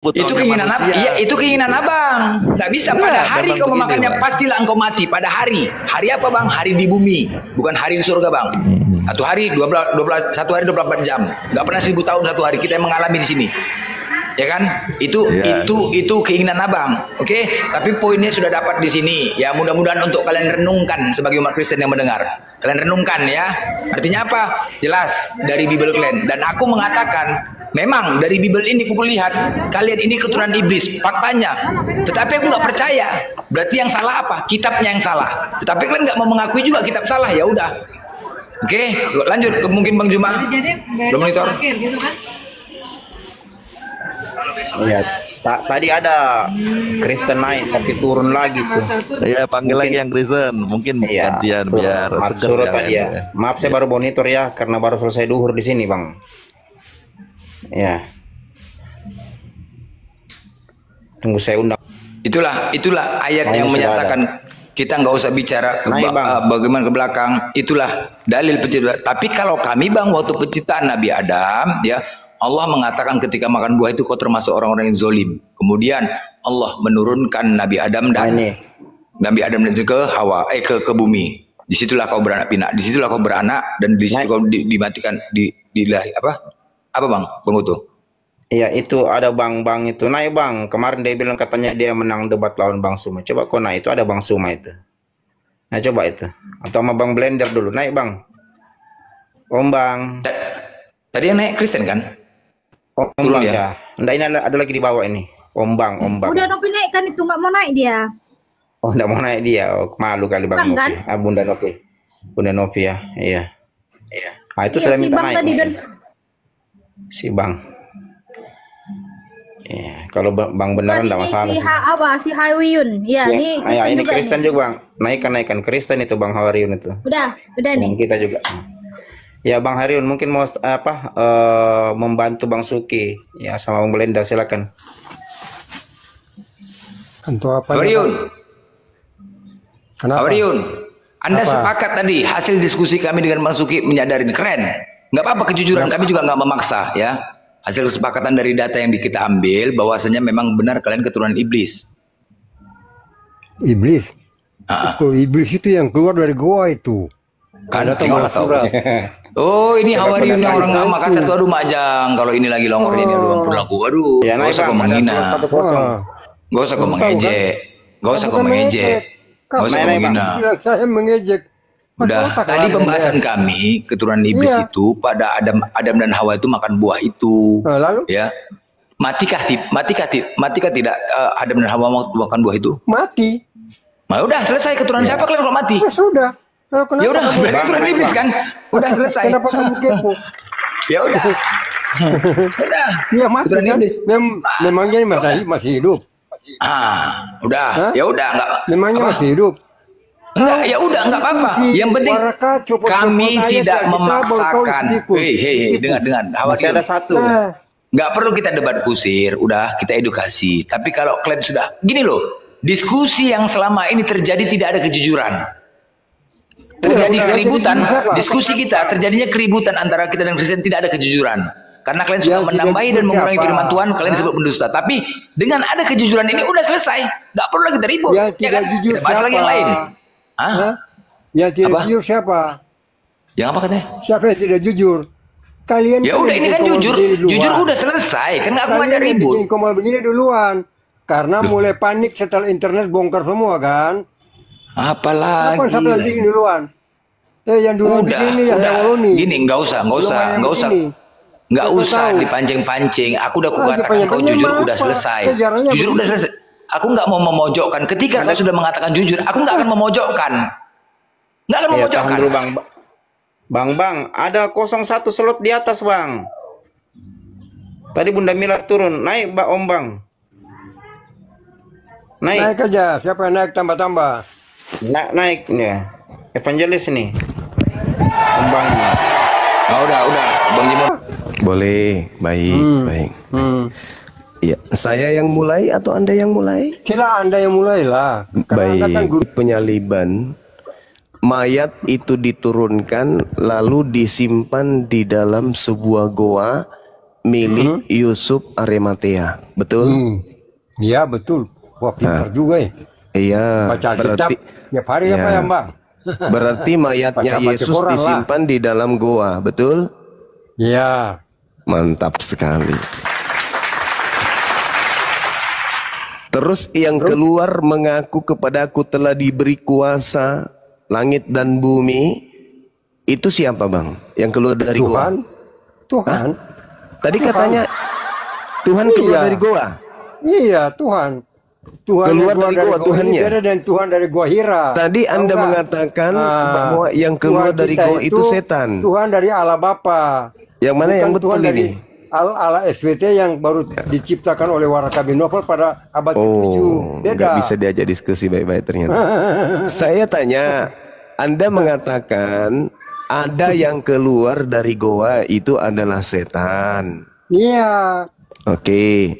Itu keinginan abang. Iya, itu keinginan abang. Nggak bisa pada hari kau memakannya, pastilah engkau mati pada hari. Hari apa bang? Hari di bumi, bukan hari di surga bang. Satu hari 12 satu hari 24 jam. Nggak pernah 1000 tahun satu hari kita yang mengalami di sini. Ya kan? Itu keinginan abang. Oke? Tapi poinnya sudah dapat di sini. Ya mudah-mudahan untuk kalian renungkan sebagai umat Kristen yang mendengar. Kalian renungkan ya. Artinya apa? Jelas dari Bible kalian. Dan aku mengatakan memang dari Bible ini aku lihat kalian ini keturunan iblis, faktanya. Tetapi aku nggak percaya. Berarti yang salah apa? Kitabnya yang salah. Tetapi kalian nggak mau mengakui juga kitab salah, ya udah. Oke, lanjut. Mungkin Bang Juma. Belum monitor. Iya, tadi ada Kristen naik tapi turun lagi tuh. Iya, panggil lagi yang Kristen. Mungkin gantian biar suruh tadi ya. Maaf saya baru monitor ya karena baru selesai duhur di sini, Bang. Ya. Tunggu saya undang. Itulah ayat yang menyatakan kita nggak usah bicara bagaimana ke belakang. Itulah dalil penciptaan. Tapi kalau kami bang, waktu penciptaan Nabi Adam, ya Allah mengatakan ketika makan buah itu kau termasuk orang-orang yang zolim. Kemudian Allah menurunkan Nabi Adam dan Nabi Adam itu ke Hawa, ke bumi. Disitulah kau beranak pinak. Disitulah kau beranak dan disitu kau dimatikan apa bang? Bang Uto? Iya itu ada bang itu naik bang. Kemarin dia bilang katanya dia menang debat lawan Bang Suma. Coba kau naik, itu ada Bang Suma itu. Nah coba itu. Atau sama Bang Blender dulu naik bang. Om Bang. Tadi yang naik Kristen kan? Om Bang ya. Nggak, ini ada lagi di bawah ini. Om Bang. Udah Novi naik kan itu, nggak mau naik dia. Oh nggak mau naik dia. Oh, malu kali Bang Novi. Kan? Bunda Novi. Bunda Novi ya. Iya. Nah itu sudah minta naik. Si Bang. Ya, kalau Bang beneran enggak masalah si Hawiyun. Ya, ini Kristen juga Bang. Naikkan Kristen itu Bang Hawiyun itu. Udah nih. Kita juga. Ya Bang Hariun mungkin mau membantu Bang Suki ya sama Bang Belenda, silakan. Untuk apa? Hariun. Hariun. Anda sepakat tadi hasil diskusi kami dengan Bang Suki menyadari keren. Nggak apa-apa kejujuran, kami juga nggak memaksa ya. Hasil kesepakatan dari data yang kita ambil bahwasanya memang benar kalian keturunan iblis. Iblis? Itu iblis itu yang keluar dari goa itu. Kan surat. Oh ini Hawariun yang orang Makassar tuh, aduh Majang, kalau ini lagi longor ini lagu, aduh. Ya, gak usah kau menghina. Gak usah kau mengejek. Gak usah kau mengejek. Gak usah kau menghina. Saya mengejek. Udah, tadi pembahasan kami keturunan iblis itu pada Adam dan Hawa itu makan buah itu. Lalu? Ya. Matikah tidak Adam dan Hawa makan buah itu? Mati. Nah, udah selesai keturunan siapa kalian kalau mati? Ya sudah. Ya udah, keturunan iblis kan? Udah selesai. Kenapa kamu kepo? Ya udah. Udah. Ya mati kan? Memangnya masih hidup. Udah. Ya udah enggak. Memangnya masih hidup. Enggak, ya udah enggak apa-apa. Yang penting kami tidak memaksakan. Hei, dengar. Masih ada satu. Nggak perlu kita debat kusir, udah kita edukasi. Tapi kalau kalian sudah gini loh, diskusi yang selama ini terjadi tidak ada kejujuran. Terjadi keributan, diskusi kita terjadinya keributan antara kita dan Kristen, tidak ada kejujuran. Karena kalian suka menambahi dan mengurangi firman Tuhan, kalian disebut pendusta. Tapi dengan ada kejujuran ini udah selesai, nggak perlu lagi kita ribut. Yang tidak jujur siapa? Lagi yang lain. Yang tidak jujur siapa? Yang apa katanya? Siapa yang tidak jujur? Kalian ya udah, ini kan jujur udah selesai, kan nggak aku ngajak ribut. Kalian bikin begini duluan, karena mulai panik setelah internet bongkar semua kan. Apalagi? Kapan sampai yang bikin duluan? Yang duluan bikin ini ya Waloni. Gini, nggak usah dipancing-pancing. Aku udah katakan kau jujur udah selesai. Jujur udah selesai. Aku nggak mau memojokkan. Ketika kau sudah mengatakan jujur, aku nggak akan memojokkan. Nggak akan memojokkan. Dulu, Bang, ada 01 slot di atas, Bang. Tadi Bunda Mila turun, naik Om Bang. Naik aja, siapa yang naik tambah-tambah? Naik ya. Evangelis nih. Om Bang. Udah, Bang Jimur. Boleh, baik. Ya, saya yang mulai atau Anda yang mulai? Sila Anda yang mulai lah. Baik, penyaliban. Mayat itu diturunkan lalu disimpan di dalam sebuah goa milik Yusuf Arimatea. Betul? Iya betul. Wah pintar juga ya. Iya. Baca Alkitab Berarti tiap hari apa ya Bang? berarti mayatnya Baca-baca Yesus Quran lah. disimpan di dalam goa. Betul? Iya. Mantap sekali. Terus yang keluar mengaku kepadaku telah diberi kuasa langit dan bumi. Itu siapa Bang? Yang keluar dari Tuhan. goa? Tuhan. Tadi katanya Tuhan keluar Iya. dari goa. Iya Tuhan. Tuhan Keluar yang dari goa, ini Tuhannya. beda dengan Tuhan dari gua Hira. Tadi Tahu Anda nggak? mengatakan Ah, bahwa yang keluar Tuhan dari kita goa itu setan. Tuhan dari Allah Bapa. Yang mana yang betul Tuhan dari ini? Allah SVT yang baru diciptakan oleh Waraka bin Nofal pada abad ke-7. Oh, Beda. nggak bisa diajak diskusi baik-baik ternyata. Saya tanya, Anda mengatakan ada yang keluar dari goa itu adalah setan. Iya. Oke.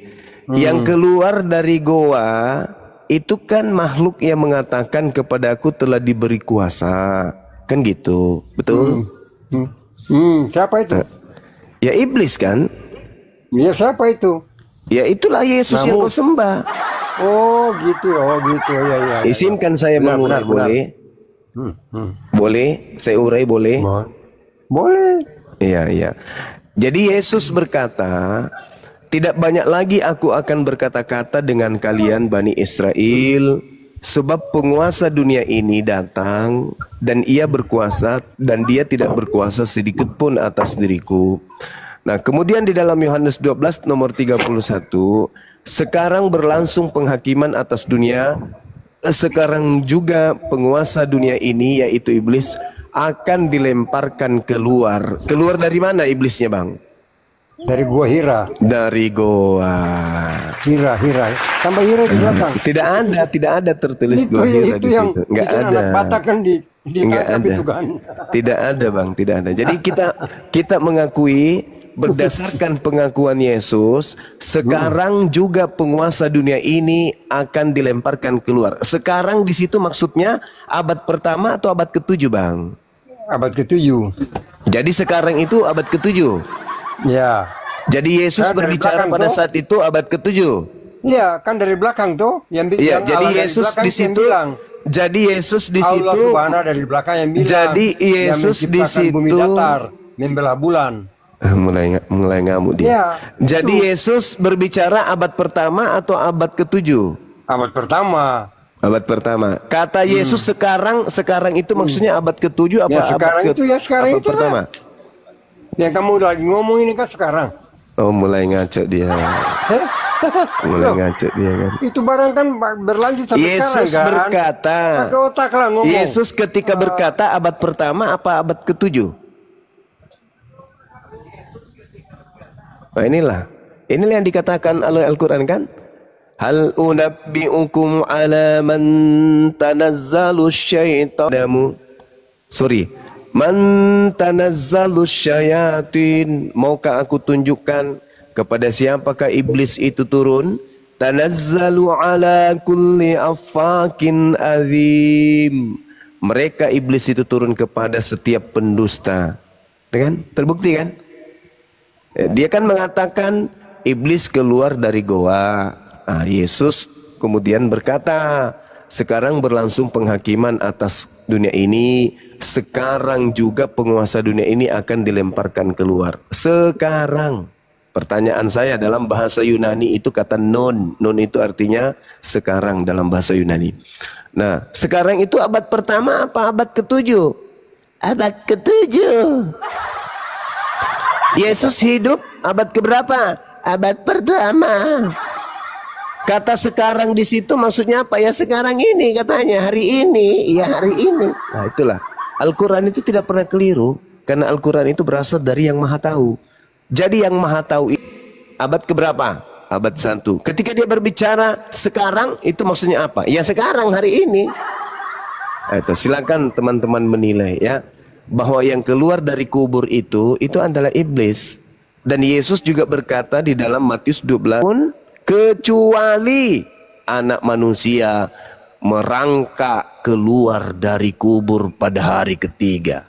Yang keluar dari goa itu kan makhluk yang mengatakan kepadaku telah diberi kuasa. Kan gitu. Betul? Siapa itu? Ya iblis kan? Ya siapa itu? Ya itulah Yesus yang kau sembah. Oh gitu, ya ya. Izinkan saya Benar, mengurai, benar, benar. boleh? Boleh? Saya urai boleh? Boleh. Iya, iya. Jadi Yesus berkata, tidak banyak lagi aku akan berkata-kata dengan kalian Bani Israel, sebab penguasa dunia ini datang dan ia berkuasa dan dia tidak berkuasa sedikit pun atas diriku. Nah, kemudian di dalam Yohanes 12 nomor 31, sekarang berlangsung penghakiman atas dunia, sekarang juga penguasa dunia ini yaitu iblis akan dilemparkan keluar. Keluar dari mana iblisnya, Bang? Dari gua Hira. Dari goa. Hira. Tambah Hira di belakang. Tidak ada tertulis Itu, goa Hira itu di yang situ. Enggak bikin ada. anak Batak kan Enggak ditangkap ada. itu kan. Tidak ada, Bang, tidak ada. Jadi kita mengakui berdasarkan pengakuan Yesus, sekarang juga penguasa dunia ini akan dilemparkan keluar. Sekarang di situ maksudnya abad pertama atau abad ke-7, Bang? Abad ke-7. Jadi sekarang itu abad ke-7. Ya. Jadi Yesus Saya dari berbicara belakang pada tuh. saat itu abad ke-7. Iya, kan dari belakang tuh Iya, yang jadi Allah dari Yesus belakang di yang situ. bilang. Jadi Yesus di Allah situ. Subhanahu dari belakang yang bilang. Jadi Yesus yang di menciptakan bumi situ. datar, membelah bulan. Mulai ngamuk dia. Ya, Jadi itu. Yesus berbicara abad pertama atau abad ke-7? Abad pertama. Abad pertama. Kata Yesus sekarang itu maksudnya abad ke-7 apa Ya, sekarang abad itu ya, sekarang abad itu pertama? Yang kamu lagi ngomong ini kan sekarang. Oh, mulai ngaco dia. Heh? Mulai Loh, ngaco dia kan. itu barang kan berlanjut sampai Yesus sekarang kan. berkata. Pakai otak lah ngomong. Yesus ketika berkata abad pertama apa abad ke-7? Nah, inilah yang dikatakan oleh Al-Quran kan. Hal unabbi'ukum ala man tanazzalu syaitanamu. Man tanazzalu syayatin. Maukah aku tunjukkan kepada siapakah iblis itu turun? Tanazzalu ala kulli affakin azim. Mereka iblis itu turun kepada setiap pendusta. Kan? Terbukti kan? Dia kan mengatakan iblis keluar dari goa. Nah, Yesus kemudian berkata, sekarang berlangsung penghakiman atas dunia ini. Sekarang juga penguasa dunia ini akan dilemparkan keluar. Sekarang. Pertanyaan saya dalam bahasa Yunani itu kata non. Non itu artinya sekarang dalam bahasa Yunani. Nah, sekarang itu abad pertama apa abad ke-7? Abad ke-7. Yesus hidup abad keberapa? Abad pertama. Kata sekarang di situ maksudnya apa? Ya sekarang ini katanya, hari ini, ya hari ini. Nah, itulah. Al-Quran itu tidak pernah keliru karena Al-Quran itu berasal dari Yang Maha Tahu. Jadi Yang Maha Tahu abad keberapa? Abad 1. Ketika dia berbicara sekarang itu maksudnya apa? Ya sekarang, hari ini. Nah, itu silakan teman-teman menilai ya, bahwa yang keluar dari kubur itu adalah iblis. Dan Yesus juga berkata di dalam Matius 12, kecuali anak manusia merangkak keluar dari kubur pada hari ketiga.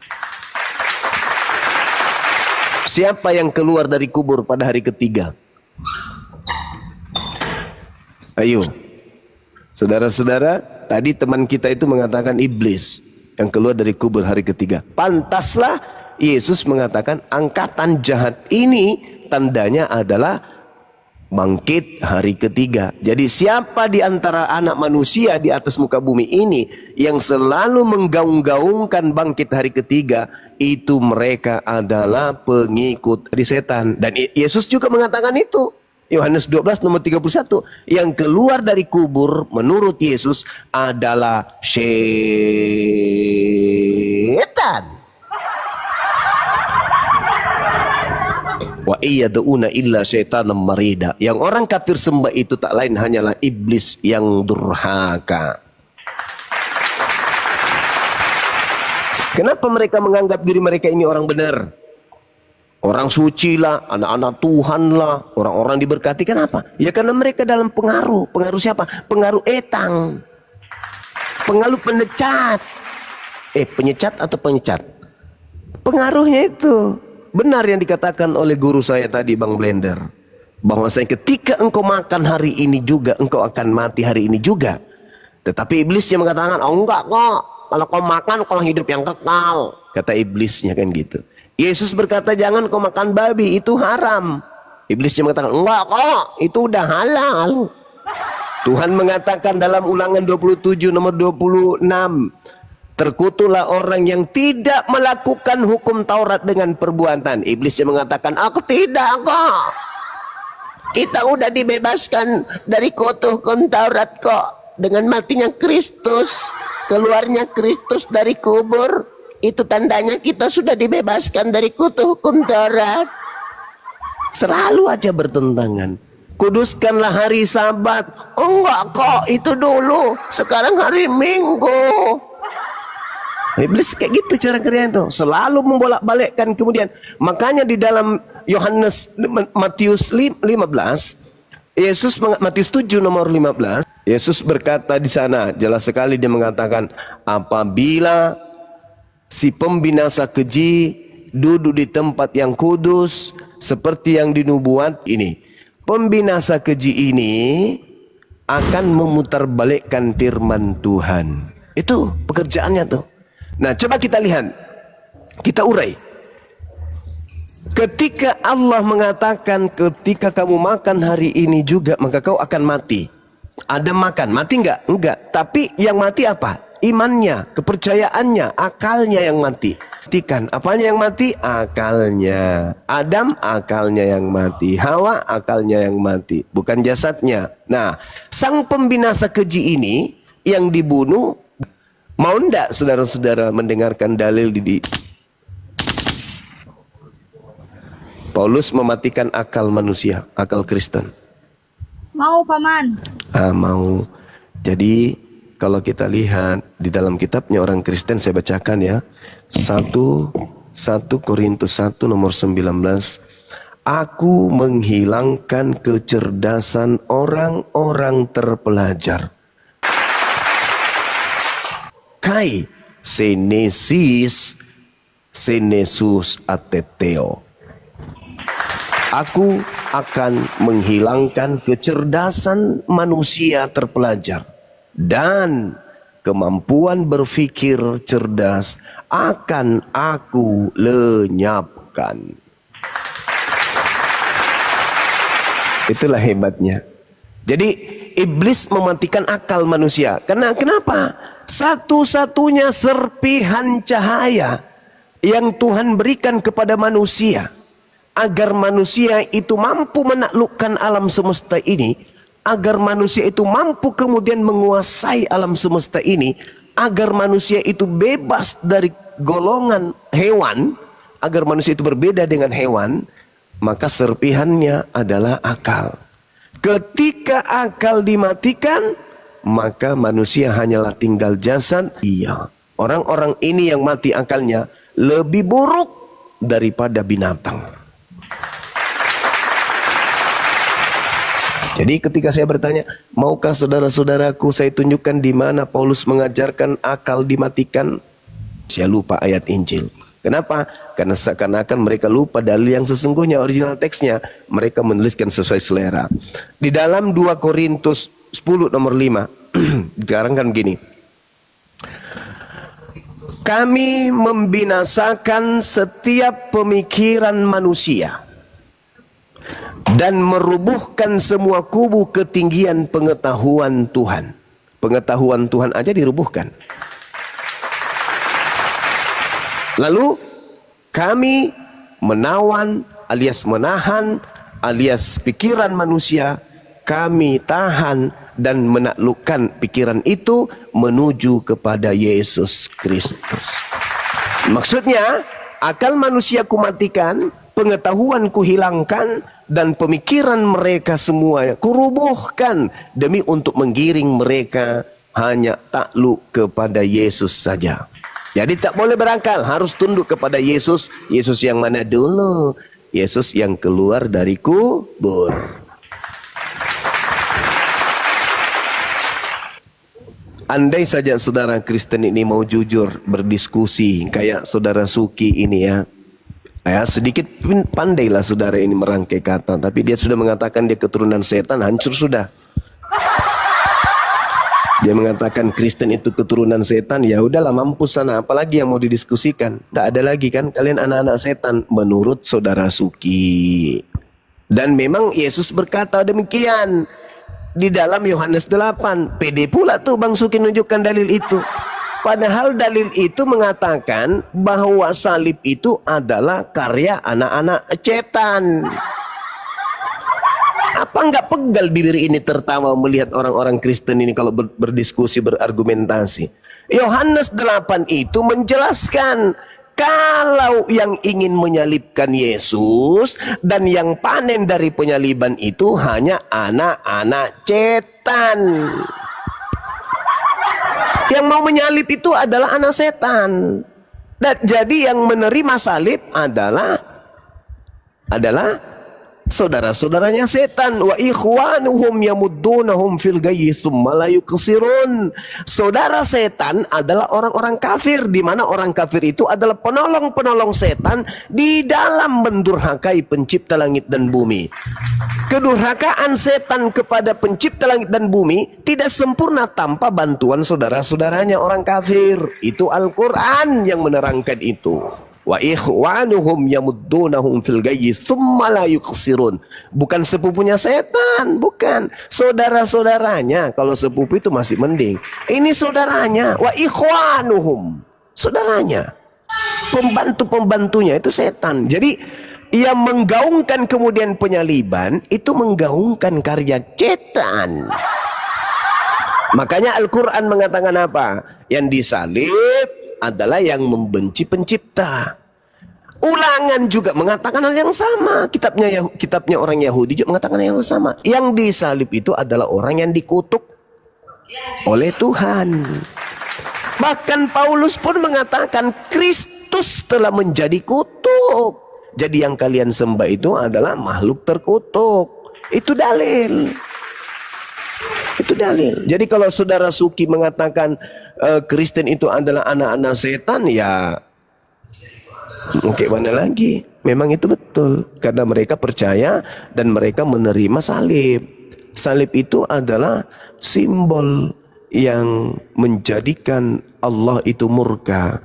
Siapa yang keluar dari kubur pada hari ketiga? Ayo. Saudara-saudara, tadi teman kita itu mengatakan iblis yang keluar dari kubur hari ketiga. Pantaslah Yesus mengatakan angkatan jahat ini tandanya adalah bangkit hari ketiga. Jadi siapa di antara anak manusia di atas muka bumi ini yang selalu menggaung-gaungkan bangkit hari ketiga, itu mereka adalah pengikut dari setan. Dan Yesus juga mengatakan itu. Yohanes 12 nomor 31. Yang keluar dari kubur menurut Yesus adalah setan. Wa iyaduna illa syaitanam marida. Yang orang kafir sembah itu tak lain hanyalah iblis yang durhaka. Kenapa mereka menganggap diri mereka ini orang benar? Orang suci lah, anak-anak Tuhan lah, orang-orang diberkati. Kenapa? Ya karena mereka dalam pengaruh. Pengaruh siapa? Pengaruh etang. Pengaruh penyecat. Penyecat atau penyecat? Pengaruhnya itu. Benar yang dikatakan oleh guru saya tadi, Bang Blender. Bahwasanya ketika engkau makan hari ini juga, engkau akan mati hari ini juga. Tetapi iblisnya mengatakan, oh enggak kok. Kalau kau makan, kau hidup yang kekal. Kata iblisnya kan gitu. Yesus berkata, jangan kau makan babi, itu haram. Iblisnya mengatakan, enggak kok, itu udah halal. Tuhan mengatakan dalam Ulangan 27 nomor 26, terkutuklah orang yang tidak melakukan hukum Taurat dengan perbuatan. Iblisnya mengatakan, aku tidak kok. Kita udah dibebaskan dari kutuk hukum Taurat kok. Dengan matinya Kristus, keluarnya Kristus dari kubur, itu tandanya kita sudah dibebaskan dari kutuk hukum Taurat. Selalu aja bertentangan. Kuduskanlah hari Sabat. Oh enggak kok, itu dulu. Sekarang hari Minggu. Iblis kayak gitu cara kerjanya itu. Selalu membolak-balikkan kemudian. Makanya di dalam Matius 15, Matius 7 nomor 15, Yesus berkata di sana, jelas sekali dia mengatakan, apabila si pembinasa keji duduk di tempat yang kudus seperti yang dinubuat ini. Pembinasa keji ini akan memutarbalikkan firman Tuhan. Itu pekerjaannya tuh. Nah, coba kita lihat. Kita urai. Ketika Allah mengatakan ketika kamu makan hari ini juga maka kau akan mati. Adam makan, mati enggak? Enggak. Tapi yang mati apa? Imannya, kepercayaannya, akalnya yang mati. Apanya yang mati? Akalnya. Adam akalnya yang mati. Hawa akalnya yang mati, bukan jasadnya. Nah, sang pembinasa keji ini yang dibunuh, mau ndak saudara-saudara mendengarkan dalil di Paulus mematikan akal manusia, akal Kristen. Mau paman. Mau. Jadi kalau kita lihat di dalam kitabnya orang Kristen, saya bacakan ya. 1 Korintus 1 nomor 19. Aku menghilangkan kecerdasan orang-orang terpelajar. Kai senesus ateteo. Aku akan menghilangkan kecerdasan manusia terpelajar. Dan kemampuan berpikir cerdas akan aku lenyapkan. Itulah hebatnya. Jadi iblis mematikan akal manusia. Kenapa? Satu-satunya serpihan cahaya yang Tuhan berikan kepada manusia agar manusia itu mampu menaklukkan alam semesta ini, agar manusia itu mampu kemudian menguasai alam semesta ini, agar manusia itu bebas dari golongan hewan, agar manusia itu berbeda dengan hewan, maka serpihannya adalah akal. Ketika akal dimatikan, maka manusia hanyalah tinggal jasad. Iya, orang-orang ini yang mati akalnya lebih buruk daripada binatang. Jadi ketika saya bertanya, maukah saudara-saudaraku saya tunjukkan di mana Paulus mengajarkan akal dimatikan? Saya lupa ayat Injil. Kenapa? Karena seakan-akan mereka lupa dalil yang sesungguhnya original teksnya. Mereka menuliskan sesuai selera. Di dalam 2 Korintus 10 nomor 5 sekarang kan gini. Kami membinasakan setiap pemikiran manusia dan merubuhkan semua kubu ketinggian pengetahuan Tuhan. Pengetahuan Tuhan aja dirubuhkan. Lalu kami menawan alias menahan alias pikiran manusia, kami tahan dan menaklukkan pikiran itu menuju kepada Yesus Kristus. Maksudnya, akal manusia kumatikan, pengetahuan kuhilangkan, dan pemikiran mereka semua kurubuhkan demi untuk menggiring mereka hanya takluk kepada Yesus saja. Jadi tak boleh berakal, harus tunduk kepada Yesus. Yesus yang mana dulu? Yesus yang keluar dari kubur. Andai saja saudara Kristen ini mau jujur berdiskusi kayak saudara Suki ini ya. Sedikit pandailah saudara ini merangkai kata, tapi dia sudah mengatakan dia keturunan setan, hancur sudah. Dia mengatakan Kristen itu keturunan setan, ya udahlah mampus sana, apalagi yang mau didiskusikan. Tak ada lagi kan, kalian anak-anak setan menurut saudara Suki. Dan memang Yesus berkata demikian di dalam Yohanes 8. Pede pula tuh Bang Suki nunjukkan dalil itu. Padahal dalil itu mengatakan bahwa salib itu adalah karya anak-anak setan. Apa enggak pegal bibir ini tertawa melihat orang-orang Kristen ini kalau berdiskusi, berargumentasi. Yohanes 8 itu menjelaskan kalau yang ingin menyalibkan Yesus dan yang panen dari penyaliban itu hanya anak-anak setan. Yang mau menyalib itu adalah anak setan. Dan jadi yang menerima salib adalah saudara-saudaranya setan. Wa ikhwanuhum yamuddunahum fil gayyi tsumma la yuqsirun. Saudara setan adalah orang-orang kafir, di mana orang kafir itu adalah penolong-penolong setan di dalam mendurhakai pencipta langit dan bumi. Kedurhakaan setan kepada pencipta langit dan bumi tidak sempurna tanpa bantuan saudara-saudaranya orang kafir. Itu Al-Quran yang menerangkan itu. Wa ikhwanuhum yamuddunahum fil gayyi tsumma la yuqsirun. Bukan sepupunya setan, bukan. Saudara-saudaranya. Kalau sepupu itu masih mending. Ini saudaranya. Wa ikhwanuhum. Saudaranya. Pembantu-pembantunya itu setan. Jadi yang menggaungkan kemudian penyaliban itu menggaungkan karya setan. Makanya Al-Quran mengatakan apa? Yang disalib adalah yang membenci pencipta. Ulangan juga mengatakan hal yang sama. Kitabnya orang Yahudi juga mengatakan hal yang sama. Yang disalib itu adalah orang yang dikutuk oleh Tuhan. Bahkan Paulus pun mengatakan Kristus telah menjadi kutuk. Jadi yang kalian sembah itu adalah makhluk terkutuk. Itu dalil. Itu dalil. Jadi kalau saudara Suki mengatakan Kristen itu adalah anak-anak setan, ya mungkin mana lagi. Memang itu betul. Karena mereka percaya dan mereka menerima salib. Salib itu adalah simbol yang menjadikan Allah itu murka.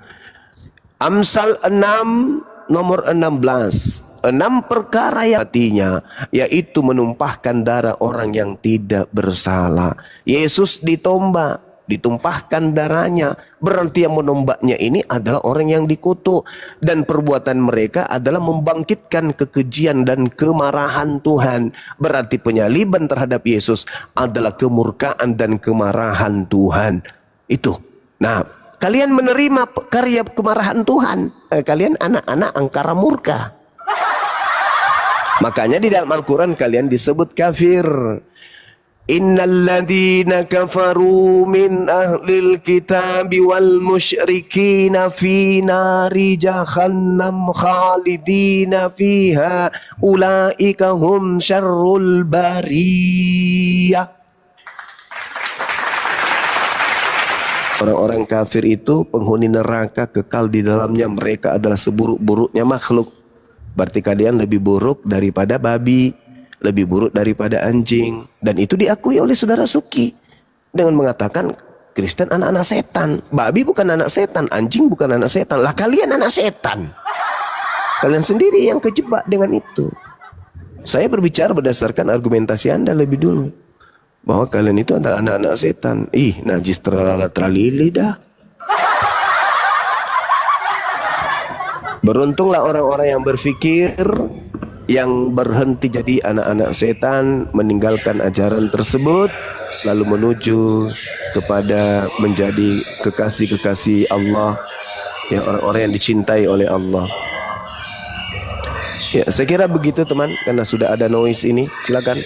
Amsal 6 nomor 16. 6 perkara yang artinya yaitu menumpahkan darah orang yang tidak bersalah. Yesus ditumpahkan darahnya. Berarti yang menombaknya ini adalah orang yang dikutuk. Dan perbuatan mereka adalah membangkitkan kekejian dan kemarahan Tuhan. Berarti penyaliban terhadap Yesus adalah kemurkaan dan kemarahan Tuhan. Itu. Nah, kalian menerima karya kemarahan Tuhan. Kalian anak-anak angkara murka. Makanya di dalam Al-Quran kalian disebut kafir. Innalladzina kafaru min ahlil kitabi wal musyrikina fi nari jahannam khalidina fiha ulaika hum syarrul bariyah. Orang-orang kafir itu penghuni neraka, kekal di dalamnya, mereka adalah seburuk-buruknya makhluk. Berarti kalian lebih buruk daripada babi, lebih buruk daripada anjing. Dan itu diakui oleh saudara Suki dengan mengatakan Kristen anak-anak setan, babi bukan anak setan, anjing bukan anak setan. Lah kalian anak setan. Kalian sendiri yang kejebak dengan itu. Saya berbicara berdasarkan argumentasi Anda lebih dulu, bahwa kalian itu adalah anak-anak setan. Ih, najis terlala terlili dah. Beruntunglah orang-orang yang berpikir, yang berhenti jadi anak-anak setan, meninggalkan ajaran tersebut, lalu menuju kepada menjadi kekasih-kekasih Allah, yang orang-orang yang dicintai oleh Allah. Ya, saya kira begitu teman, karena sudah ada noise ini. Silakan.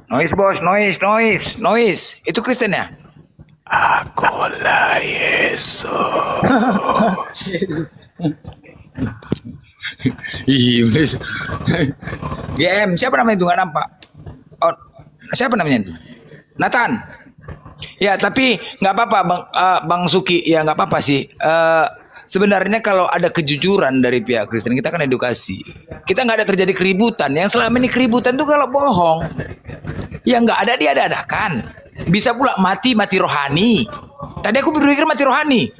Noise bos, noise. Itu Kristen ya? Akulah Yesus. Iblis. GM, siapa namanya itu? Nggak nampak. Oh, siapa namanya itu? Nathan. Ya, tapi nggak apa-apa, Bang Suki. Ya nggak apa-apa sih. Sebenarnya kalau ada kejujuran dari pihak Kristen, kita kan edukasi. Kita nggak ada terjadi keributan. Yang selama ini keributan itu kalau bohong. Yang nggak ada diada-adakan. Bisa pula mati rohani. Tadi aku berpikir mati rohani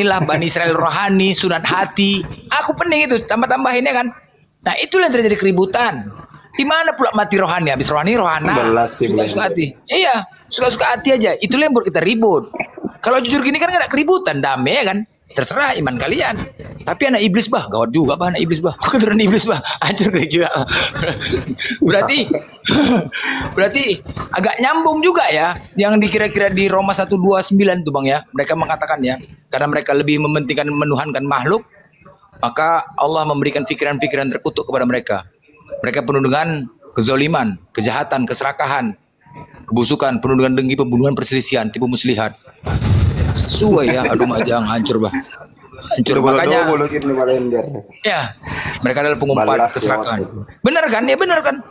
lah, Bani Israel rohani, sunat hati. Aku pening itu, tambah-tambahinnya kan. Nah itulah yang terjadi keributan. Di mana pula mati rohani? Habis rohani rohana. Suka-suka hati. Iya, suka-suka hati aja. Itulah yang buat kita ribut. Kalau jujur gini kan nggak ada keributan, damai ya kan. Terserah iman kalian. Tapi anak iblis bah, gawat juga bah anak iblis bah. Keturunan iblis bah, hancur gereja. berarti agak nyambung juga ya yang dikira-kira di Roma 1:29 tuh Bang ya. Mereka mengatakan ya, karena mereka lebih mementingkan menuhankan makhluk, maka Allah memberikan pikiran-pikiran terkutuk kepada mereka. Mereka penuh dengan kezaliman, kejahatan, keserakahan, kebusukan, penuh dengan dengki, pembunuhan, perselisihan, tipu muslihat. Sesuai ya, aduh majang hancur bah. Hancur makanya. Ya, mereka adalah pengumpat keserakahan. Benar kan? Ya benar kan?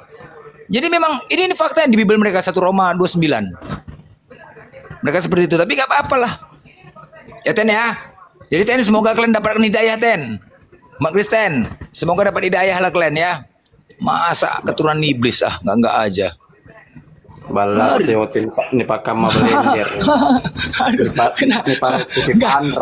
Jadi memang ini fakta yang di Bible mereka 1 Roma 29. Mereka seperti itu, tapi nggak apa-apa lah. Ya Ten ya. Jadi Ten semoga kalian dapatkan hidayah Ten. Umat Kristen, semoga dapat hidayah lah kalian ya. Masa keturunan iblis enggak aja. Balas seotin ini pakam blender.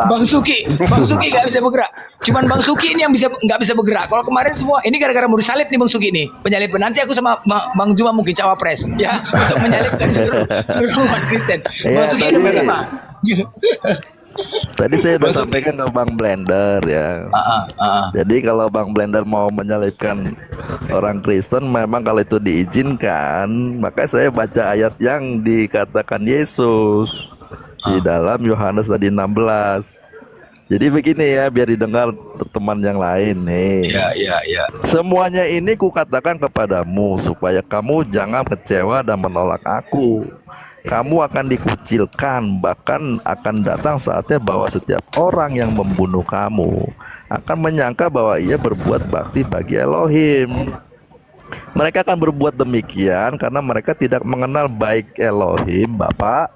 Bang Suki nggak bisa bergerak. Cuman Bang Suki ini yang nggak bisa bergerak. Kalau kemarin semua ini gara-gara mau disalib nih Bang Suki nih. Penyaliban nanti aku sama Bang Juma mungkin cawapres ya untuk menyalibkan seluruh umat Kristen. Bang Suki ini bagaimana? Tadi saya sudah sampaikan ke Bang Blender ya. Jadi kalau Bang Blender mau menyalibkan orang Kristen, memang kalau itu diizinkan, maka saya baca ayat yang dikatakan Yesus di dalam Yohanes tadi 16. Jadi begini ya, biar didengar teman yang lain nih. Ya. Semuanya ini kukatakan kepadamu supaya kamu jangan kecewa dan menolak aku. Kamu akan dikucilkan, bahkan akan datang saatnya bahwa setiap orang yang membunuh kamu akan menyangka bahwa ia berbuat bakti bagi Elohim. Mereka akan berbuat demikian karena mereka tidak mengenal baik Elohim Bapa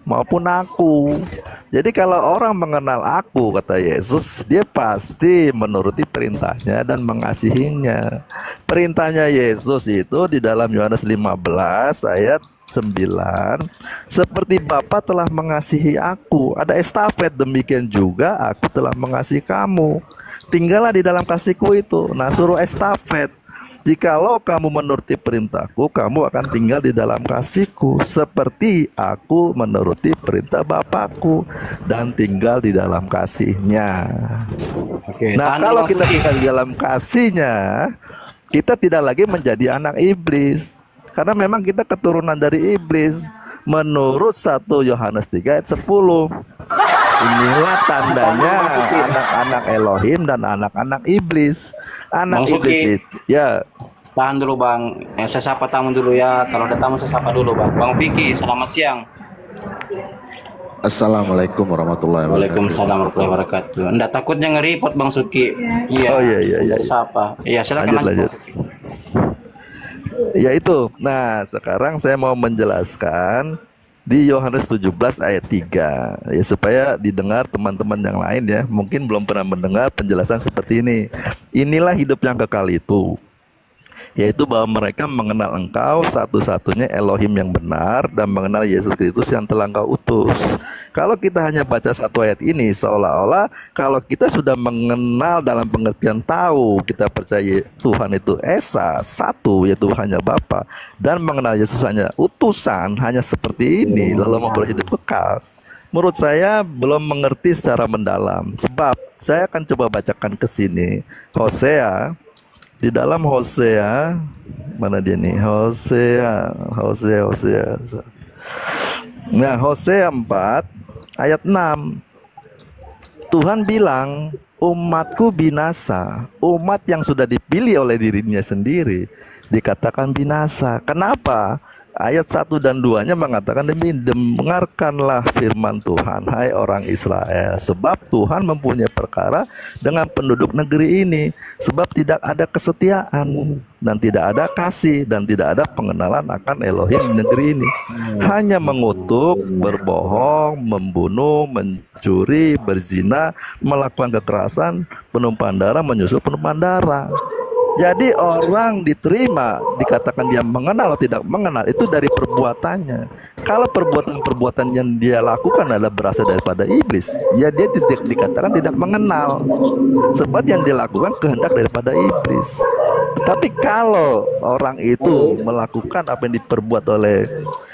maupun aku. Jadi kalau orang mengenal aku, kata Yesus, dia pasti menuruti perintahnya dan mengasihinya. Perintahnya Yesus itu di dalam Yohanes 15 ayat 9, seperti Bapa telah mengasihi aku, ada estafet, demikian juga aku telah mengasihi kamu. Tinggallah di dalam kasihku itu. Nah, suruh estafet. Jikalau kamu menuruti perintahku, kamu akan tinggal di dalam kasihku, seperti aku menuruti perintah Bapakku dan tinggal di dalam kasihnya. Nah, kalau kita tinggal di dalam kasihnya, kita tidak lagi menjadi anak iblis. Karena memang kita keturunan dari iblis. Menurut 1 Yohanes 3 ayat 10. Inilah tandanya anak-anak Elohim dan anak-anak iblis. Anak iblis itu ya. Tahan dulu bang, saya sapa tamu dulu ya. Kalau ada tamu saya sapa dulu bang. Bang Vicky, selamat siang. Assalamualaikum warahmatullahi wabarakatuh. Waalaikumsalam warahmatullahi wabarakatuh. Nggak takutnya nge-report Bang Suki? Iya. Oh iya. Dari siapa? Iya, silakan lanjut. Bang Suki. Ya itu. Nah, sekarang saya mau menjelaskan di Yohanes 17 ayat 3 ya, supaya didengar teman-teman yang lain ya. Mungkin belum pernah mendengar penjelasan seperti ini. Inilah hidup yang kekal itu, yaitu bahwa mereka mengenal Engkau satu-satunya Elohim yang benar, dan mengenal Yesus Kristus yang telah Engkau utus. Kalau kita hanya baca satu ayat ini, seolah-olah kalau kita sudah mengenal dalam pengertian tahu, kita percaya Tuhan itu Esa, satu, yaitu hanya Bapa, dan mengenal Yesus hanya utusan, hanya seperti ini, lalu memperoleh hidup kekal. Menurut saya belum mengerti secara mendalam. Sebab saya akan coba bacakan ke sini Hosea. Di dalam Hosea, mana dia nih? Hosea. Nah, Hosea 4 ayat 6. Tuhan bilang, umatku binasa. Umat yang sudah dipilih oleh dirinya sendiri dikatakan binasa. Kenapa? Ayat 1 dan 2-nya mengatakan dengarkanlah firman Tuhan, hai orang Israel. Sebab Tuhan mempunyai perkara dengan penduduk negeri ini. Sebab tidak ada kesetiaan, dan tidak ada kasih, dan tidak ada pengenalan akan Elohim di negeri ini. Hanya mengutuk, berbohong, membunuh, mencuri, berzina, melakukan kekerasan, penumpahan darah, menyusup penumpahan darah. Jadi orang diterima, dikatakan dia mengenal atau tidak mengenal, itu dari perbuatannya. Kalau perbuatan-perbuatan yang dia lakukan adalah berasal daripada iblis, ya dia tidak dikatakan tidak mengenal, sebab yang dia lakukan kehendak daripada iblis. Tetapi kalau orang itu melakukan apa yang diperbuat oleh,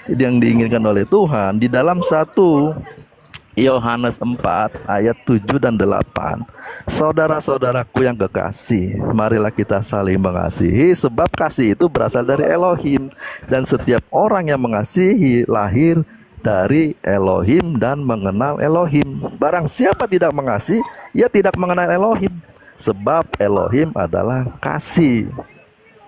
yang diinginkan oleh Tuhan, di dalam 1 Yohanes 4 ayat 7 dan 8. Saudara-saudaraku yang kekasih, marilah kita saling mengasihi, sebab kasih itu berasal dari Elohim, dan setiap orang yang mengasihi lahir dari Elohim dan mengenal Elohim. Barang siapa tidak mengasihi, ia tidak mengenal Elohim, sebab Elohim adalah kasih.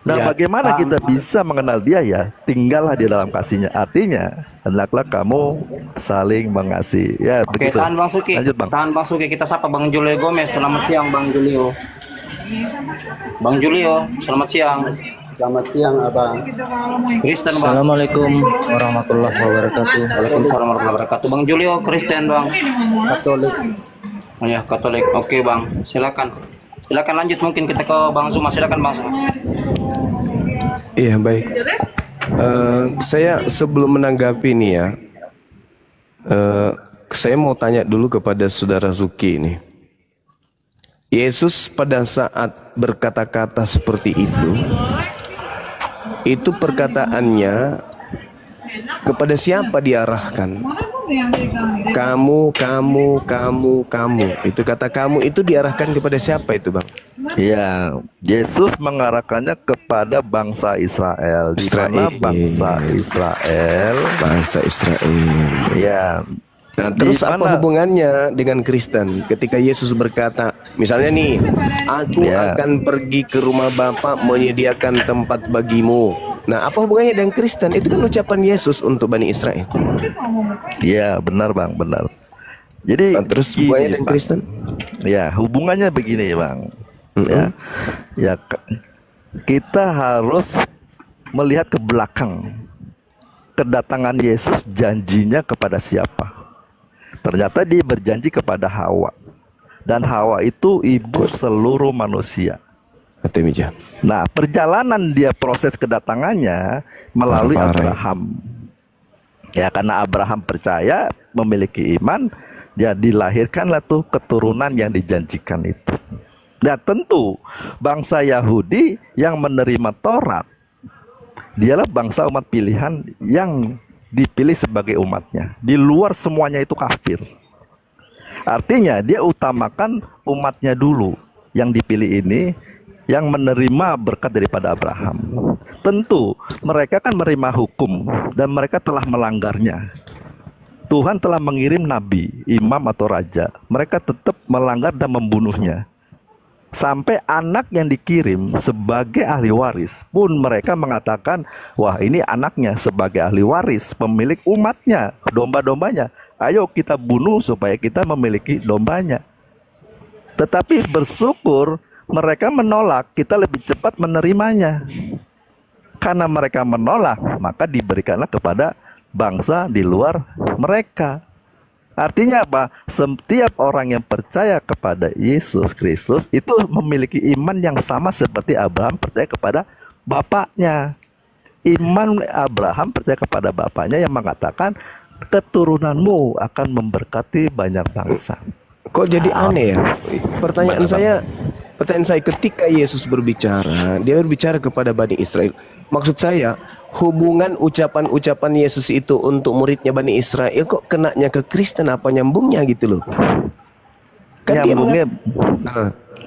Nah, bagaimana kita bisa mengenal dia ya? Tinggallah di dalam kasihnya. Artinya, hendaklah kamu saling mengasihi. Ya, Oke, begitu. tahan Bang Suki. Lanjut, Bang. Tahan Bang Suki, kita sapa Bang Julio Gomez. Selamat siang Bang Julio. Bang Julio, selamat siang. Selamat siang Abang. Kristen Bang. Assalamualaikum warahmatullahi wabarakatuh. Waalaikumsalam warahmatullahi wabarakatuh. Bang Julio, Kristen Bang. Katolik. Oh ya, Katolik. Oke Bang, silakan. Silakan lanjut, mungkin kita ke Bang Suma. Silakan Bang Suma. Iya, baik. Saya sebelum menanggapi ini ya, saya mau tanya dulu kepada saudara Zuki ini. Yesus pada saat berkata-kata seperti itu perkataannya kepada siapa diarahkan? Kamu. Itu kata kamu itu diarahkan kepada siapa itu, Bang? Ya, Yesus mengarahkannya kepada bangsa Israel. Di mana bangsa Israel? Ya. Nah, terus apa hubungannya dengan Kristen? Ketika Yesus berkata, misalnya nih, aku akan pergi ke rumah Bapa menyediakan tempat bagimu. Nah, apa hubungannya dengan Kristen? Itu kan ucapan Yesus untuk Bani Israel. Iya, benar Bang, benar. Jadi terus hubungannya dengan Kristen? Ya, hubungannya begini Bang. Ya, kita harus melihat ke belakang. Kedatangan Yesus janjinya kepada siapa? Ternyata dia berjanji kepada Hawa, dan Hawa itu ibu seluruh manusia. Nah, perjalanan dia proses kedatangannya melalui Abraham. Ya, karena Abraham percaya, memiliki iman, ya dilahirkanlah tuh keturunan yang dijanjikan itu. Dan tentu bangsa Yahudi yang menerima Taurat, dialah bangsa umat pilihan yang dipilih sebagai umatnya. Di luar semuanya itu kafir. Artinya dia utamakan umatnya dulu, yang dipilih ini, yang menerima berkat daripada Abraham. Tentu mereka kan menerima hukum, dan mereka telah melanggarnya. Tuhan telah mengirim nabi, imam atau raja. Mereka tetap melanggar dan membunuhnya. Sampai anak yang dikirim sebagai ahli waris pun mereka mengatakan, wah ini anaknya sebagai ahli waris, pemilik umatnya, domba-dombanya. Ayo kita bunuh supaya kita memiliki dombanya. Tetapi bersyukur mereka menolak, kita lebih cepat menerimanya. Karena mereka menolak, maka diberikanlah kepada bangsa di luar mereka. Artinya apa? Setiap orang yang percaya kepada Yesus Kristus itu memiliki iman yang sama seperti Abraham percaya kepada bapaknya. Iman Abraham percaya kepada bapaknya yang mengatakan keturunanmu akan memberkati banyak bangsa. Kok jadi aneh ya? Pertanyaan saya ketika Yesus berbicara, dia berbicara kepada Bani Israel. Maksud saya, hubungan ucapan-ucapan Yesus itu untuk muridnya Bani Israel kok kenanya ke Kristen, apa nyambungnya gitu loh? Kan Nyambungnya,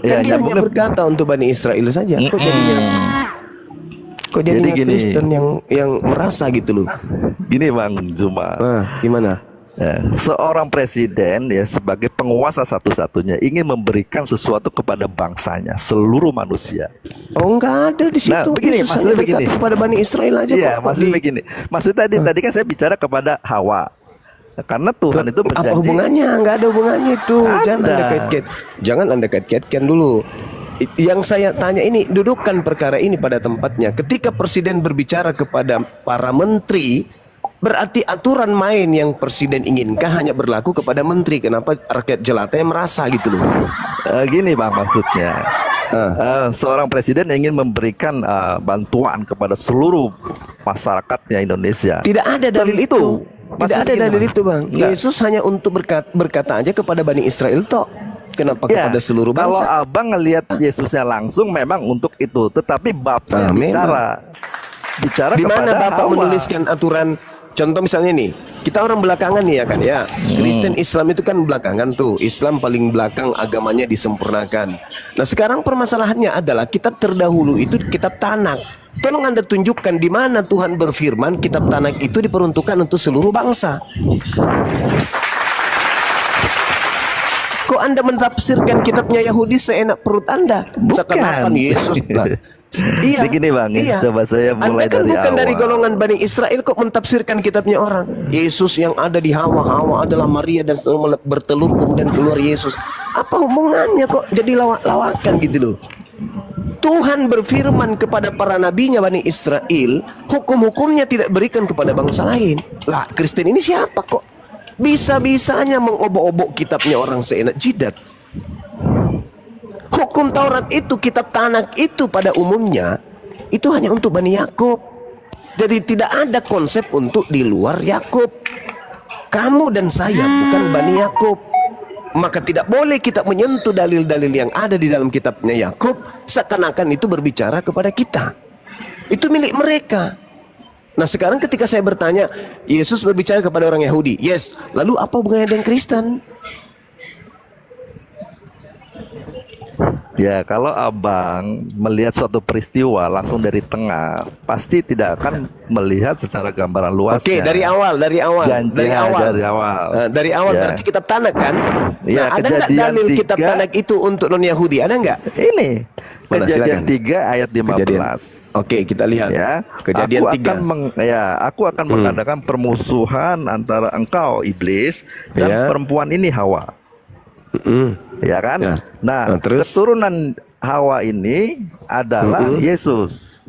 dia hanya berkata untuk Bani Israel saja. Kok jadinya Jadi gini. Kristen yang merasa gitu loh? Gini Bang Zuma. Gimana? Ya, seorang presiden ya sebagai penguasa satu-satunya ingin memberikan sesuatu kepada bangsanya, seluruh manusia. Oh, enggak ada di situ. Nah, begini, Yesus maksudnya hanya berkata begini. kepada Bani Israel aja. Iya, kok. maksudnya begini. Maksud tadi kan saya bicara kepada Hawa. Karena Tuhan itu berjanji. Apa hubungannya? Enggak ada hubungannya itu. Ada. Jangan Anda kait-kaitkan dulu. Yang saya tanya ini, dudukkan perkara ini pada tempatnya. Ketika presiden berbicara kepada para menteri, berarti aturan main yang presiden inginkan hanya berlaku kepada menteri. Kenapa rakyat jelata yang merasa gitu loh? Gini Bang, maksudnya seorang presiden ingin memberikan bantuan kepada seluruh masyarakatnya Indonesia. Tidak ada dalil itu. Tidak ada dalil itu, Bang. Enggak. Yesus hanya untuk berkata aja kepada Bani Israel toh. Kenapa kepada seluruh Kalau bangsa? abang ngelihat Yesusnya langsung memang untuk itu, tetapi Bapak yang bicara Di mana kepada Bapak Hawa. menuliskan aturan? Contoh misalnya nih, kita orang belakangan nih ya kan ya. Kristen Islam itu kan belakangan tuh. Islam paling belakang agamanya disempurnakan. Nah sekarang permasalahannya adalah kitab terdahulu itu kitab Tanak. Tolong Anda tunjukkan di mana Tuhan berfirman kitab Tanak itu diperuntukkan untuk seluruh bangsa. Kok Anda mentafsirkan kitabnya Yahudi seenak perut Anda? Seakan-akan Yesus lah. Iya. Begini Bang, iya. coba saya mulai Anda kan dari bukan awal. dari golongan Bani Israel kok mentafsirkan kitabnya orang. Yesus yang ada di Hawa adalah Maria dan setelah bertelur kemudian keluar Yesus. Apa hubungannya kok jadi lawak-lawakan gitu loh? Tuhan berfirman kepada para nabinya Bani Israel, hukum-hukumnya tidak berikan kepada bangsa lain. Lah, Kristen ini siapa kok? Bisa-bisanya mengobok-obok kitabnya orang seenak jidat. Hukum Taurat itu, kitab Tanak itu pada umumnya itu hanya untuk Bani Yakub. Jadi tidak ada konsep untuk di luar Yakub. Kamu dan saya bukan Bani Yakub. Maka tidak boleh kita menyentuh dalil-dalil yang ada di dalam kitabnya Yakub seakan-akan itu berbicara kepada kita. Itu milik mereka. Nah sekarang ketika saya bertanya, Yesus berbicara kepada orang Yahudi. Yes, lalu apa hubungannya dengan Kristen? Ya, kalau abang melihat suatu peristiwa langsung dari tengah, pasti tidak akan melihat secara gambaran luasnya. Oke, dari awal. Dari awal. Dari awal Ya. berarti kitab Tanak kan? Ya, Nah, ada nggak Kejadian dalil kitab 3. Tanak itu untuk non Yahudi? Ada nggak? Ini Mana, Kejadian silakan. 3 ayat 15. Oke, kita lihat. Ya, Kejadian aku 3. Aku akan mengadakan permusuhan antara engkau iblis dan Ya. perempuan ini Hawa. Ya kan? Ya. Nah, Terus? keturunan Hawa ini adalah Yesus.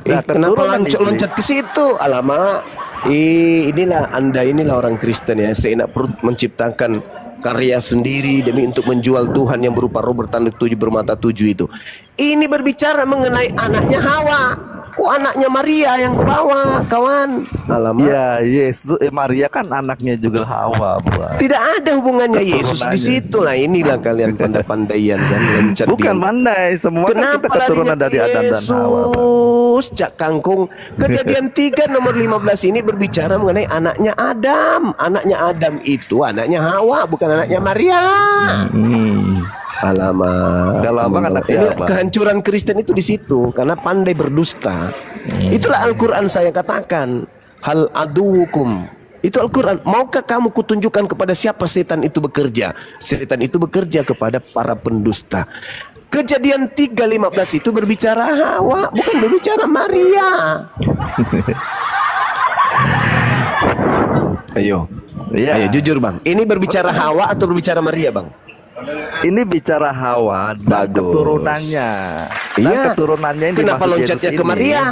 Nah, Kenapa keturunan loncat ke situ? Alamak. Inilah orang Kristen ya, seenak perut menciptakan karya sendiri demi untuk menjual Tuhan yang berupa roh bertanduk 7 bermata 7 itu. Ini berbicara mengenai anaknya Hawa. Kok anaknya Maria yang kebawa, kawan? Alamak. Ya, Yesus Maria kan anaknya juga Hawa, Bang. Tidak ada hubungannya Yesus di Keturunannya. situ lah. Inilah kalian pandai-pandaian kan loncat. Bukan pandai, semua kan Kenapa kita keturunan larinya dari Adam dan Hawa, Bang. Yesus, Cak Kangkung. Kejadian 3 nomor 15 ini berbicara mengenai anaknya Adam. Anaknya Adam itu anaknya Hawa, bukan anaknya Maria. Alamak. Kalau abang anak Ini siapa? kehancuran Kristen itu di situ karena pandai berdusta. Itulah Al-Quran saya katakan. Hal aduwukum. Itu Al-Quran. Maukah kamu kutunjukkan kepada siapa setan itu bekerja? Setan itu bekerja kepada para pendusta. Kejadian 3:15 itu berbicara Hawa, bukan berbicara Maria. Ayo. Iya. Ayo jujur Bang. Ini berbicara Hawa atau berbicara Maria Bang? Ini bicara Hawa dan Bagus. keturunannya. Dan Iya. keturunannya yang Kenapa dimaksud loncatnya Yesus ke ini, Maria?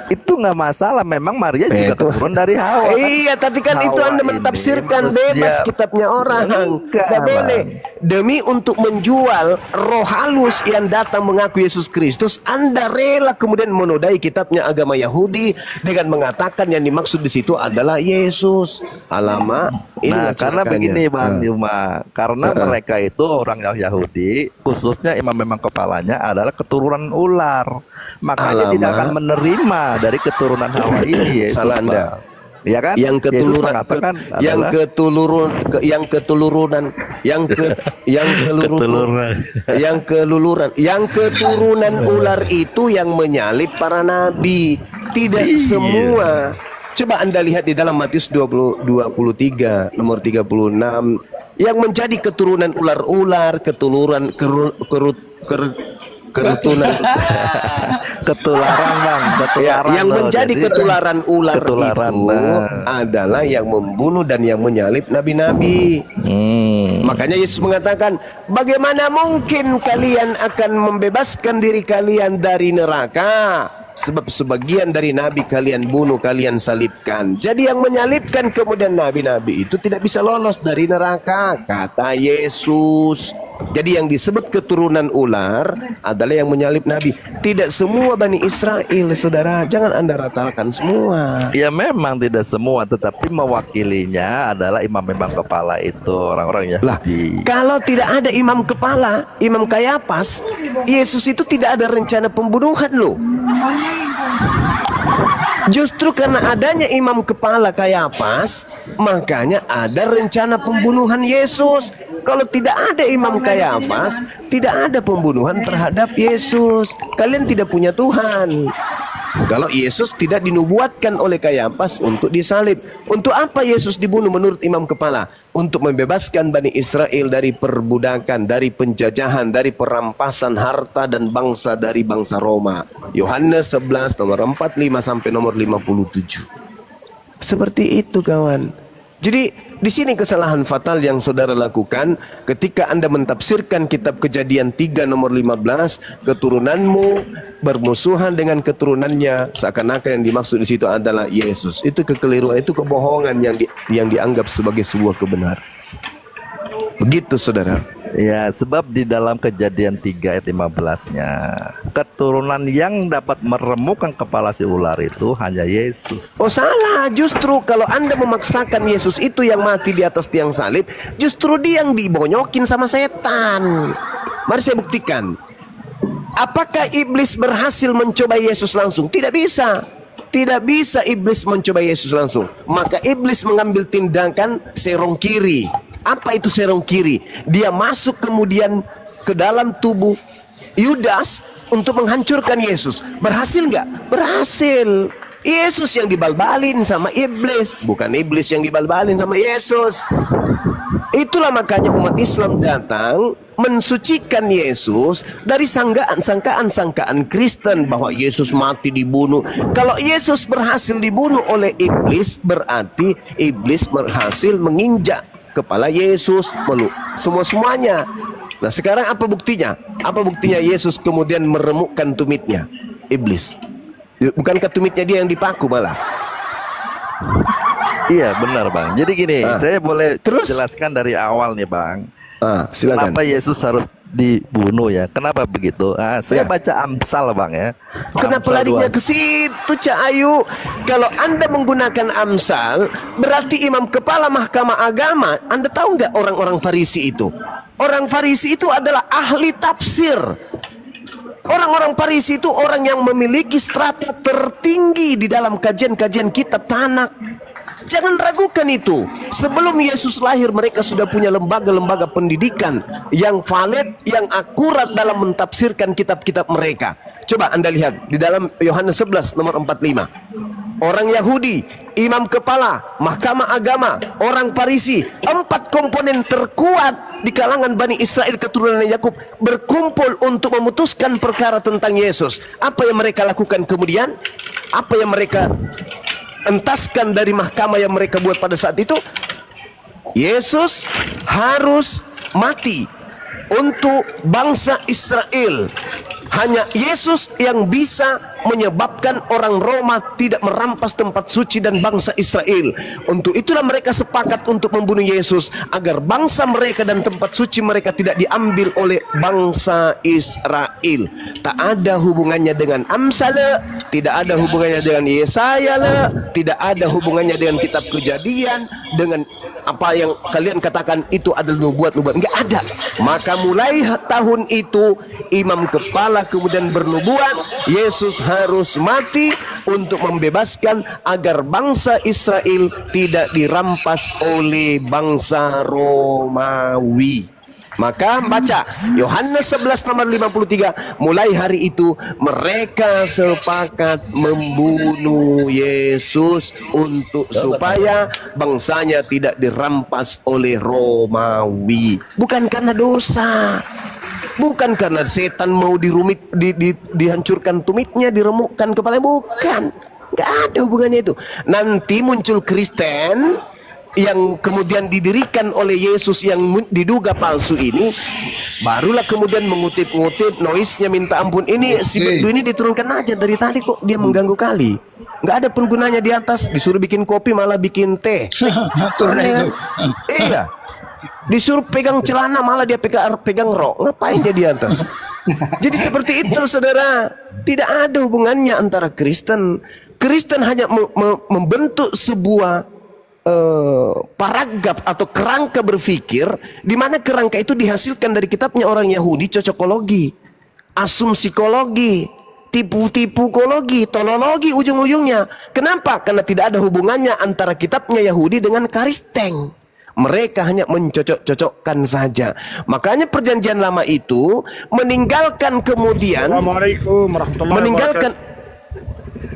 Itu nggak masalah. Memang Maria juga Itu. keturunan dari Hawa. Iya, tapi kan itu Hawa Anda ini mentafsirkan manusia. bebas kitabnya orang. Enggak, Tidak boleh. Bang. Demi untuk menjual roh halus yang datang mengaku Yesus Kristus, Anda rela kemudian menodai kitabnya agama Yahudi dengan mengatakan yang dimaksud di situ adalah Yesus. Alamak. Nah, karena begini Bang Yuma, karena mereka itu orang Yahudi, khususnya imam-imam kepalanya adalah keturunan ular, makanya tidak akan menerima dari keturunan Hawa ini. Yesus, Salah Anda. Bang. Ya kan? Yang Yesus ketuluran, mengatakan yang adalah ketulurunan, yang ketulurunan, yang keluluran, yang keturunan ular itu yang menyalib para nabi. Tidak semua. Coba Anda lihat di dalam Matius 23 nomor 36 yang menjadi keturunan ular-ular, keturunan kerutunan ketularan Bang, ketularan yang loh. menjadi Jadi, ketularan ular ketularan, itu Bang. adalah yang membunuh dan yang menyalib nabi-nabi. Makanya Yesus mengatakan, bagaimana mungkin kalian akan membebaskan diri kalian dari neraka? Sebab sebagian dari nabi kalian bunuh, kalian salibkan. Jadi yang menyalibkan kemudian nabi-nabi itu tidak bisa lolos dari neraka, kata Yesus. Jadi yang disebut keturunan ular adalah yang menyalib nabi. Tidak semua Bani Israel, saudara. Jangan Anda ratakan semua. Ya memang tidak semua, tetapi mewakilinya adalah imam-imam kepala itu, orang-orang Lah, Yahudi. kalau tidak ada imam kepala, imam Kayapas, Yesus itu tidak ada rencana pembunuhan loh. Justru karena adanya imam kepala Kayapas, makanya ada rencana pembunuhan Yesus. Kalau tidak ada imam Kayapas, tidak ada pembunuhan terhadap Yesus. Kalian tidak punya Tuhan. Kalau Yesus tidak dinubuatkan oleh Kayapas untuk disalib. Untuk apa Yesus dibunuh menurut imam kepala? Untuk membebaskan Bani Israel dari perbudakan, dari penjajahan, dari perampasan harta dan bangsa dari bangsa Roma. Yohanes 11 nomor 45 sampai nomor 57. Seperti itu kawan. Jadi di sini kesalahan fatal yang saudara lakukan ketika Anda mentafsirkan kitab Kejadian 3 nomor 15, keturunanmu bermusuhan dengan keturunannya, seakan-akan yang dimaksud di situ adalah Yesus. Itu kekeliruan, itu kebohongan yang dianggap sebagai sebuah kebenaran. Begitu saudara. Ya, sebab di dalam Kejadian 3 ayat 15-nya, keturunan yang dapat meremukkan kepala si ular itu hanya Yesus. Oh salah, justru kalau Anda memaksakan Yesus itu yang mati di atas tiang salib, justru dia yang dibonyokin sama setan. Mari saya buktikan. Apakah iblis berhasil mencoba Yesus langsung? Tidak bisa. Tidak bisa iblis mencoba Yesus langsung. Maka iblis mengambil tindakan serong kiri. Apa itu serong kiri? Dia masuk kemudian ke dalam tubuh Yudas untuk menghancurkan Yesus. Berhasil nggak? Berhasil. Yesus yang dibalbalin sama iblis, bukan iblis yang dibalbalin sama Yesus. Itulah makanya umat Islam datang mensucikan Yesus dari sangkaan Kristen bahwa Yesus mati dibunuh. Kalau Yesus berhasil dibunuh oleh iblis, berarti iblis berhasil menginjak kepala Yesus, semuanya. Nah sekarang apa buktinya? Apa buktinya Yesus kemudian meremukkan tumitnya? Iblis. Bukankah tumitnya dia yang dipaku malah? Iya benar Bang. Jadi gini, saya boleh Terus? jelaskan dari awal nih Bang. Silakan. Kenapa Yesus harus dibunuh ya? Kenapa begitu? Saya baca Amsal Bang ya. Kenapa Amsal larinya 2. ke situ Cak Ayu? Kalau Anda menggunakan Amsal, berarti imam kepala mahkamah agama. Anda tahu nggak orang-orang Farisi itu? Orang Farisi itu adalah ahli tafsir. Orang-orang Farisi itu orang yang memiliki strata tertinggi di dalam kajian-kajian kitab Tanakh. Jangan ragukan itu. Sebelum Yesus lahir, mereka sudah punya lembaga-lembaga pendidikan yang valid, yang akurat dalam mentafsirkan kitab-kitab mereka. Coba Anda lihat di dalam Yohanes 11 nomor 45. orang Yahudi, imam kepala, mahkamah agama, orang Farisi, 4 komponen terkuat di kalangan Bani Israel keturunan Yakub berkumpul untuk memutuskan perkara tentang Yesus. Apa yang mereka lakukan kemudian? Apa yang mereka entaskan dari mahkamah yang mereka buat pada saat itu? Yesus harus mati untuk bangsa Israel. Hanya Yesus yang bisa menyebabkan orang Roma tidak merampas tempat suci dan bangsa Israel. Untuk itulah mereka sepakat untuk membunuh Yesus, agar bangsa mereka dan tempat suci mereka tidak diambil oleh bangsa Israel. Tak ada hubungannya dengan Amsal, tidak ada hubungannya dengan Yesaya, tidak ada hubungannya dengan kitab Kejadian, dengan apa yang kalian katakan itu adalah nubuat. Enggak ada. Maka mulai tahun itu imam kepala kemudian bernubuat, Yesus harus mati untuk membebaskan agar bangsa Israel tidak dirampas oleh bangsa Romawi. Maka baca Yohanes 11 nomor 53, mulai hari itu mereka sepakat membunuh Yesus untuk supaya bangsanya tidak dirampas oleh Romawi. Bukan karena dosa, bukan karena setan mau dihancurkan tumitnya, diremukkan kepalanya, bukan. Gak ada hubungannya itu. Nanti muncul Kristen yang kemudian didirikan oleh Yesus yang diduga palsu ini, barulah kemudian mengutip-ngutip noise-nya minta ampun. Ini si Bedu ini diturunkan aja dari tadi kok dia mengganggu kali. Nggak ada penggunanya di atas, disuruh bikin kopi malah bikin teh. Iya. Disuruh pegang celana malah dia pegang rok. Ngapain dia di atas? Jadi seperti itu saudara. Tidak ada hubungannya antara Kristen. Kristen hanya membentuk sebuah paragraf atau kerangka berpikir, di mana kerangka itu dihasilkan dari kitabnya orang Yahudi, cocokologi, asumsikologi, tipu-tipukologi, tolologi ujung-ujungnya. Kenapa? Karena tidak ada hubungannya antara kitabnya Yahudi dengan Kristen. Mereka hanya mencocok-cocokkan saja. Makanya perjanjian lama itu meninggalkan kemudian meninggalkan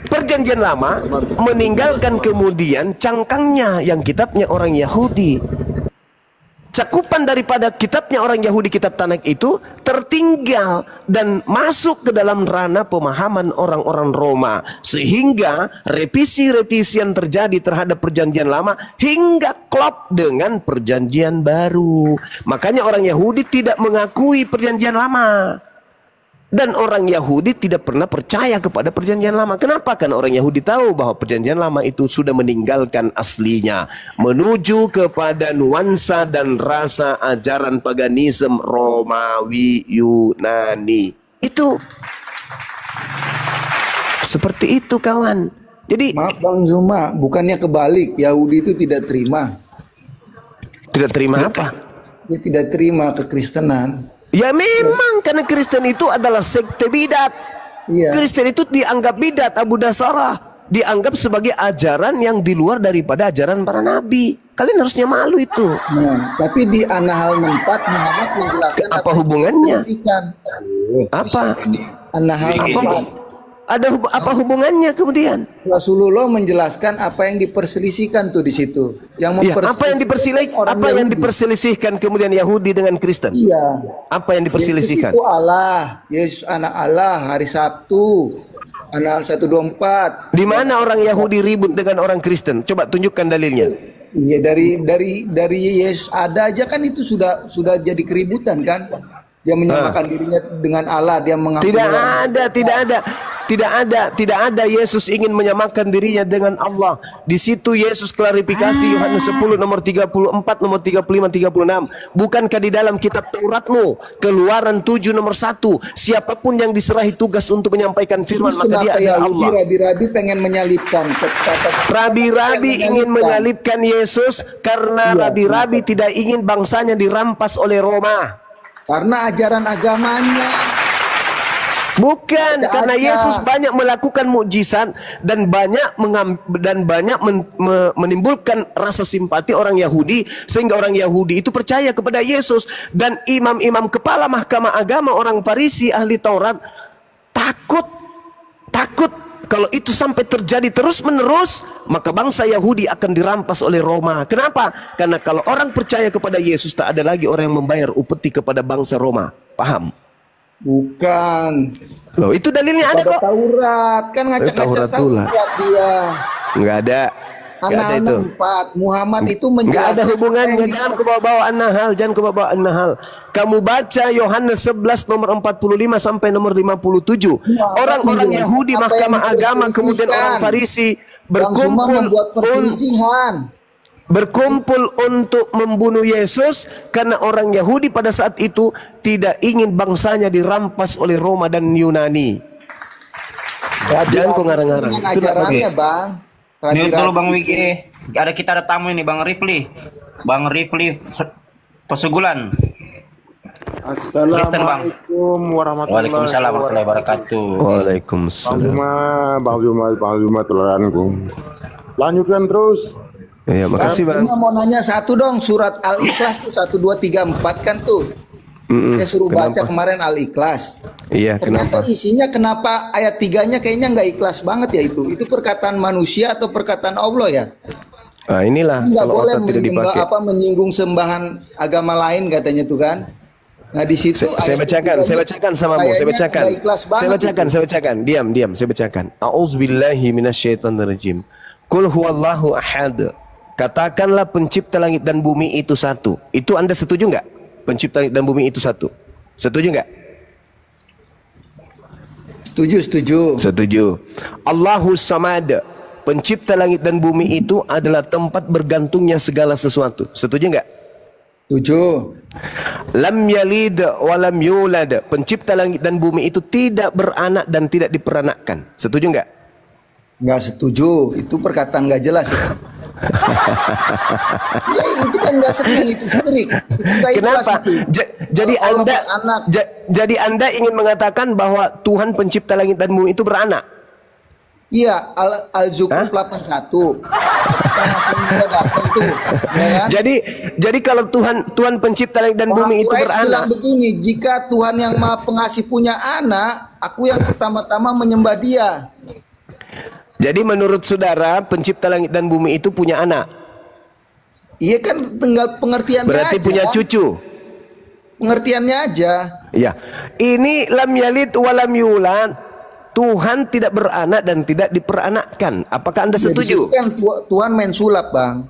perjanjian lama, meninggalkan kemudian cangkangnya yang kitabnya orang Yahudi. Cakupan daripada kitabnya orang Yahudi, kitab Tanakh itu tertinggal dan masuk ke dalam ranah pemahaman orang-orang Roma, sehingga revisi-revisi yang terjadi terhadap perjanjian lama hingga klop dengan perjanjian baru. Makanya orang Yahudi tidak mengakui perjanjian lama. Dan orang Yahudi tidak pernah percaya kepada perjanjian lama. Kenapa? Karena orang Yahudi tahu bahwa perjanjian lama itu sudah meninggalkan aslinya, menuju kepada nuansa dan rasa ajaran paganisme Romawi Yunani. Itu seperti itu kawan. Jadi maaf Bang Zuma, bukannya kebalik, Yahudi itu tidak terima. Tidak terima apa? Dia tidak terima kekristenan. Ya memang karena Kristen itu adalah sekte bidat. Iya. Kristen itu dianggap bidat, Abu Dasarah, dianggap sebagai ajaran yang di luar daripada ajaran para nabi. Kalian harusnya malu itu. Nah, tapi di An-Nahl 4 Muhammad menjelaskan apa hubungannya? Apa? An-Nahl 4. Ada apa hubungannya kemudian? Rasulullah menjelaskan apa yang diperselisihkan tuh di situ. Yang apa yang diperselisihkan kemudian Yahudi dengan Kristen? Iya. Apa yang diperselisihkan? Yesus itu Allah, Yesus anak Allah, hari Sabtu. An-Nahl 124. Di mana orang Yahudi ribut dengan orang Kristen? Coba tunjukkan dalilnya. Iya, dari Yesus ada aja kan itu sudah jadi keributan kan? Dia menyamakan dirinya dengan Allah, dia mengaku tidak ada Yesus ingin menyamakan dirinya dengan Allah. Di situ Yesus klarifikasi Yohanes 10 nomor 34, nomor 35, 36. Bukankah di dalam kitab Tauratmu, Keluaran 7 nomor 1, siapapun yang diserahi tugas untuk menyampaikan firman, maka dia adalah Allah. Rabi-rabi pengen menyalibkan. Rabi-rabi ingin menyalibkan Yesus karena rabi-rabi tidak ingin bangsanya dirampas oleh Roma. Karena ajaran agamanya. Bukan, karena Yesus banyak melakukan mukjizat dan banyak menimbulkan rasa simpati orang Yahudi, sehingga orang Yahudi itu percaya kepada Yesus. Dan imam-imam kepala mahkamah agama, orang Farisi, ahli Taurat takut Kalau itu sampai terjadi terus-menerus, maka bangsa Yahudi akan dirampas oleh Roma. Kenapa? Karena kalau orang percaya kepada Yesus, tak ada lagi orang yang membayar upeti kepada bangsa Roma. Paham? Bukan. Loh, itu dalilnya ada kok. Taurat kan ngacak-ngacak Taurat dia. Enggak ada. Enggak ada itu. Anak 4 Muhammad itu Enggak menjelaskan ada hubungannya. Jangan kau bawa-bawa an-Nahl, jangan kau bawa an-Nahl. Kamu baca Yohanes 11 nomor 45 sampai nomor 57. Orang-orang Yahudi mahkamah agama kemudian orang Farisi berkumpul untuk membunuh Yesus karena orang Yahudi pada saat itu tidak ingin bangsanya dirampas oleh Roma dan Yunani. Jangan kau ngarang-ngarang. Itu tidak bagus. Bang. Mute dulu Bang Wiki. Kita ada tamu ini Bang Rifli. Bang Rifli Pesugulan. Assalamualaikum warahmatullahi wabarakatuh. Waalaikumsalam. Bang Juma toleranku. Lanjutkan terus. Ya, makasih Bang. Mau nanya satu dong, surat Al-Ikhlas tuh 1 2 3 4 kan tuh. Saya suruh baca kemarin Al-Ikhlas. Iya, ternyata isinya kenapa ayat 3-nya kayaknya nggak ikhlas banget ya itu. Itu perkataan manusia atau perkataan Allah ya? Nah, inilah nggak kalau boleh otak tidak dipakai. menyinggung sembahan agama lain katanya tuh kan. Nah di situ saya bacakan samamu, saya bacakan. Diam, saya bacakan. A'udzubillahi minasyaitonirrajim. Qul huwallahu ahad. Katakanlah pencipta langit dan bumi itu satu. Itu Anda setuju enggak? Pencipta langit dan bumi itu satu. Setuju enggak? Setuju. Allahu samad. Pencipta langit dan bumi itu adalah tempat bergantungnya segala sesuatu. Setuju enggak? Setuju. Lam yalid wa lam yulad. Pencipta langit dan bumi itu tidak beranak dan tidak diperanakkan. Setuju enggak? Enggak setuju. Itu perkataan enggak jelas ya. Ya itu kan enggak senang itu syirik. Kenapa? Jadi Anda ingin mengatakan bahwa Tuhan pencipta langit dan bumi itu beranak? Iya, Al-Zukhruf 81. Jadi kalau Tuhan pencipta langit dan bumi itu beranak. Bilang begini, jika Tuhan yang Maha Pengasih punya anak, aku yang pertama-tama menyembah Dia. Jadi menurut saudara pencipta langit dan bumi itu punya anak? Iya kan, tinggal pengertiannya berarti aja. Punya cucu? Pengertiannya aja. Ya, ini lam yalid wa lam yulad. Tuhan tidak beranak dan tidak diperanakkan. Apakah Anda setuju? Kan Tuhan main sulap Bang.